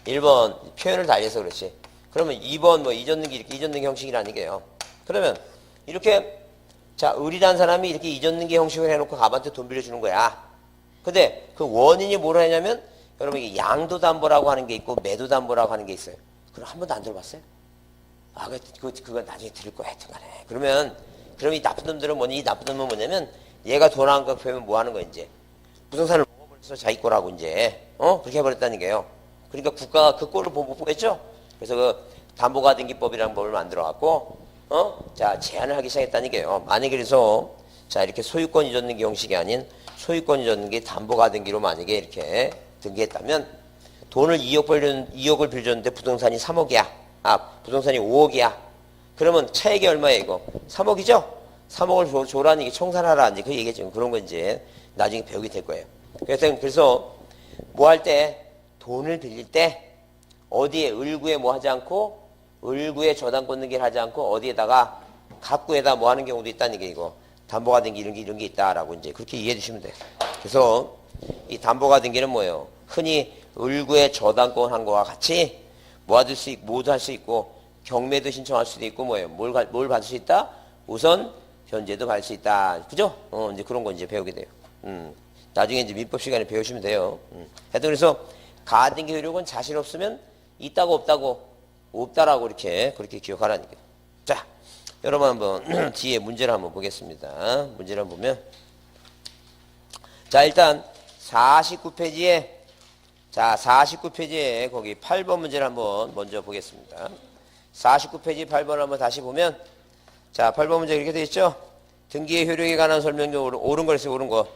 1번 표현을 달리해서 그렇지. 그러면 2번 뭐 이전등기 이렇게 이전등기 형식이라는 얘기예요. 그러면 이렇게 자, 을이라는 사람이 이렇게 이전등기 형식을 해놓고 갑한테 돈 빌려주는 거야. 근데 그 원인이 뭐라 했냐면 여러분 이게 양도담보라고 하는 게 있고 매도담보라고 하는 게 있어요. 그럼 한 번도 안 들어봤어요? 아, 그거 나중에 들을 거야. 하여튼간에. 그럼 이 나쁜 놈들은 뭐니? 이 나쁜 놈은 뭐냐면 얘가 돈 안 갚으면 뭐 하는 거야, 이제? 부동산을 먹어버려서 자기 거라고 이제. 그렇게 해버렸다는 게요. 그러니까 국가가 그 꼴을 못 보겠죠? 그래서 그 담보가등기법이라는 법을 만들어갖고, 자, 제한을 하기 시작했다는 게요. 만약에 그래서, 자, 이렇게 소유권 이전 등기 형식이 아닌 소유권 이전 등기 담보가등기로 만약에 이렇게 등기했다면 돈을 2억을 빌려줬는데 부동산이 3억이야. 아, 부동산이 5억이야. 그러면 차액이 얼마예요, 이거? 3억이죠? 3억을 줘라는 얘기, 청산하라. 이제 그 얘기죠. 그런 거 이제 나중에 배우게 될 거예요. 그래서 뭐 할 때, 돈을 빌릴 때, 어디에, 을구에 뭐 하지 않고, 을구에 저당권 등기를 하지 않고, 어디에다가, 갑구에다 뭐 하는 경우도 있다는 게 이거. 담보가 등기 이런 게 있다라고 이제 그렇게 이해해 주시면 돼요. 그래서 이 담보가 등기는 뭐예요? 흔히 을구에 저당권 한 거와 같이 모아둘 수 있고, 모두 할 수 있고, 경매도 신청할 수도 있고, 뭐예요? 뭘 받을 수 있다? 우선, 변제도 받을 수 있다. 그죠? 이제 그런 거 이제 배우게 돼요. 나중에 이제 민법 시간에 배우시면 돼요. 하여튼 그래서, 가등기 효력은 자신 없으면 있다고 없다라고 그렇게 기억하라는 거예요. 자, 여러분 한번 뒤에 문제를 한번 보겠습니다. 문제를 한번 보면. 자, 일단, 49페이지에 자, 49페이지에 거기 8번 문제를 한번 먼저 보겠습니다. 49페이지 8번을 한번 다시 보면, 자, 8번 문제 이렇게 되어 있죠? 등기의 효력에 관한 설명도 옳은 거 있어요, 옳은 거.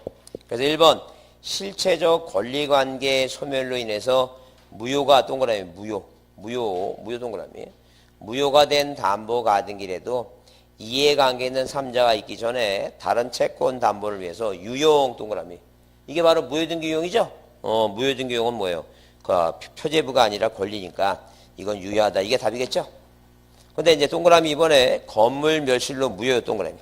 그래서 1번, 실체적 권리관계 소멸로 인해서 무효가 동그라미, 무효 동그라미. 무효가 된 담보가등기라도 이해관계 있는 3자가 있기 전에 다른 채권 담보를 위해서 유용 동그라미. 이게 바로 무효등기 유용이죠? 무효등기 유용은 뭐예요? 그 표제부가 아니라 권리니까 이건 유효하다. 이게 답이겠죠? 근데 이제 동그라미 이번에 건물 멸실로 무효 동그라미.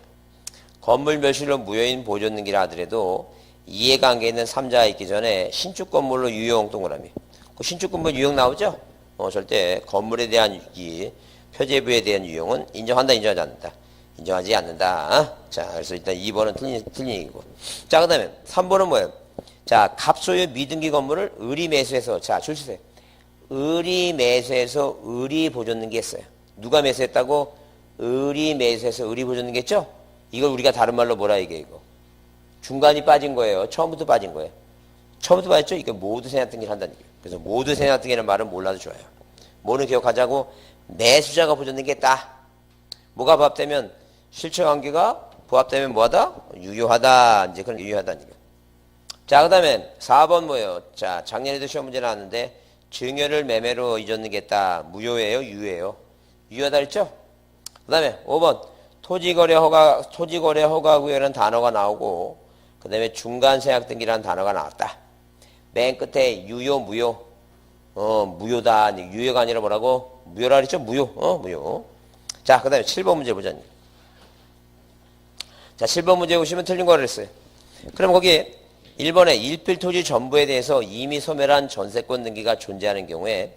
건물 멸실로 무효인 보존등기라 하더라도 이해관계 있는 3자가 있기 전에 신축 건물로 유용 동그라미. 그 신축 건물 유용 나오죠? 절대 건물에 대한 표제부에 대한 유용은 인정한다, 인정하지 않는다. 인정하지 않는다. 자, 그래서 일단 2번은 틀린 얘기고. 자, 그 다음에 3번은 뭐예요? 자, 갑소유 미등기 건물을 을이 매수해서, 자, 줄 주세요. 을이 매수해서 을이 보존등기 했어요. 누가 매수했다고? 을이 매수해서 을이 보존등기 했죠? 이걸 우리가 다른 말로 뭐라 얘기해, 이거? 중간이 빠진 거예요. 처음부터 빠진 거예요. 처음부터 빠졌죠? 이게 모두 생략등기를 한다는 얘기예요. 그래서 모두 생략등기라는 말은 몰라도 좋아요. 뭐는 기억하자고? 매수자가 보존등기 했다. 뭐가 부합되면? 실체관계가 부합되면 뭐하다? 유효하다. 이제 그런 유효하다는 얘기예요. 자, 그 다음에 4번 뭐예요? 자, 작년에도 시험 문제 나왔는데 증여를 매매로 이전등기했다. 무효예요? 유효예요? 유효하다 그랬죠? 그 다음에 5번 토지거래 허가구역이라는 단어가 나오고 그 다음에 중간세약등기라는 단어가 나왔다. 맨 끝에 유효, 무효. 무효다. 유효가 아니라 뭐라고? 무효라 그랬죠? 무효. 무효. 자, 그 다음에 7번 문제 보자. 자, 7번 문제 보시면 틀린 거를 했어요. 그럼 거기에 1번에 일필토지 전부에 대해서 이미 소멸한 전세권 등기가 존재하는 경우에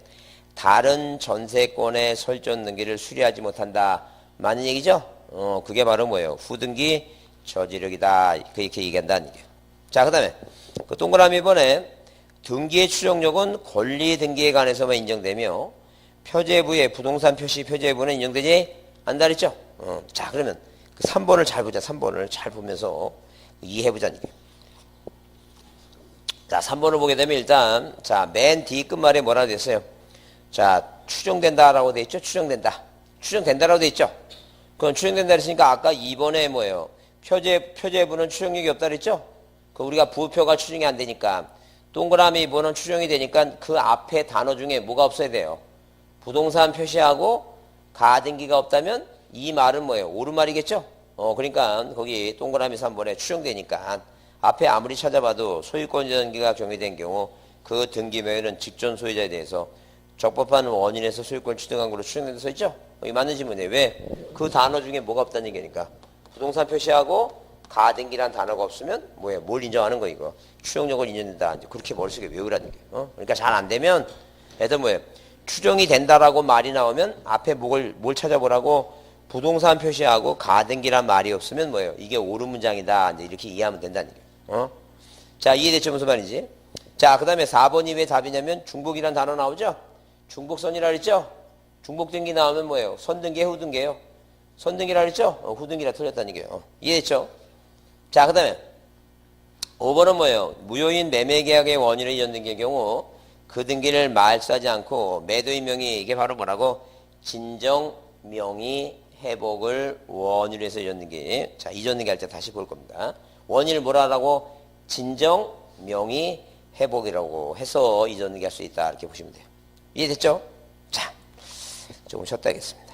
다른 전세권의 설정 등기를 수리하지 못한다. 맞는 얘기죠? 그게 바로 뭐예요? 후등기 저지력이다. 그렇게 얘기한다는 얘기예요. 자, 그 다음에 그 동그라미 1번에 등기의 추정력은 권리 등기에 관해서만 인정되며 표제부의 부동산 표시 표제부는 인정되지 않는다 그랬죠? 자, 그러면 그 3번을 잘 보자. 3번을 잘 보면서 이해해보자는 얘기예요. 자, 3번을 보게 되면 일단 자, 맨 뒤 끝말에 뭐라 됐어요? 자, 추정된다라고 돼 있죠? 추정된다. 추정된다라고 돼 있죠? 그건 추정된다 그랬으니까 아까 2번에 뭐예요? 표제부는 추정력이 없다 그랬죠? 그 우리가 부표가 추정이 안 되니까 동그라미 2번은 추정이 되니까 그 앞에 단어 중에 뭐가 없어야 돼요? 부동산 표시하고 가등기가 없다면 이 말은 뭐예요? 옳은 말이겠죠? 그러니까 거기 동그라미 3번에 추정되니까 앞에 아무리 찾아봐도 소유권 등기가 경위된 경우 그 등기명의는 직전 소유자에 대해서 적법한 원인에서 소유권을 취득한 걸로 추정된다 써 있죠? 여기 맞는 질문이에요. 왜? 그 단어 중에 뭐가 없다는 얘기니까. 부동산 표시하고 가등기란 단어가 없으면 뭐예요? 뭘 인정하는 거 이거. 추정력을 인정된다. 이제 그렇게 머릿속에 외우라는 얘기예요. 그러니까 잘 안 되면 애들 뭐예요? 추정이 된다라고 말이 나오면 앞에 뭘 찾아보라고 부동산 표시하고 가등기란 말이 없으면 뭐예요? 이게 옳은 문장이다. 이제 이렇게 이해하면 된다는 얘기예요. 자, 이해됐죠? 무슨 말인지? 자, 그 다음에 4번이 왜 답이냐면 중복이란 단어 나오죠? 중복선이라 그랬죠? 중복등기 나오면 뭐예요? 선등기, 후등기예요. 선등기라 그랬죠? 후등기라 틀렸다는 얘기예요. 이해됐죠? 자, 그 다음에 5번은 뭐예요? 무효인 매매계약의 원인을 이전등기의 경우 그 등기를 말소하지 않고 매도인 명의 이게 바로 뭐라고? 진정명의 회복을 원인으로 해서 이전등기. 자, 이전등기 할 때 다시 볼 겁니다. 원인을 뭐라 하라고? 진정명의 회복이라고 해서 이전등기 할 수 있다. 이렇게 보시면 돼요. 이해됐죠? 자, 조금 쉬었다 하겠습니다.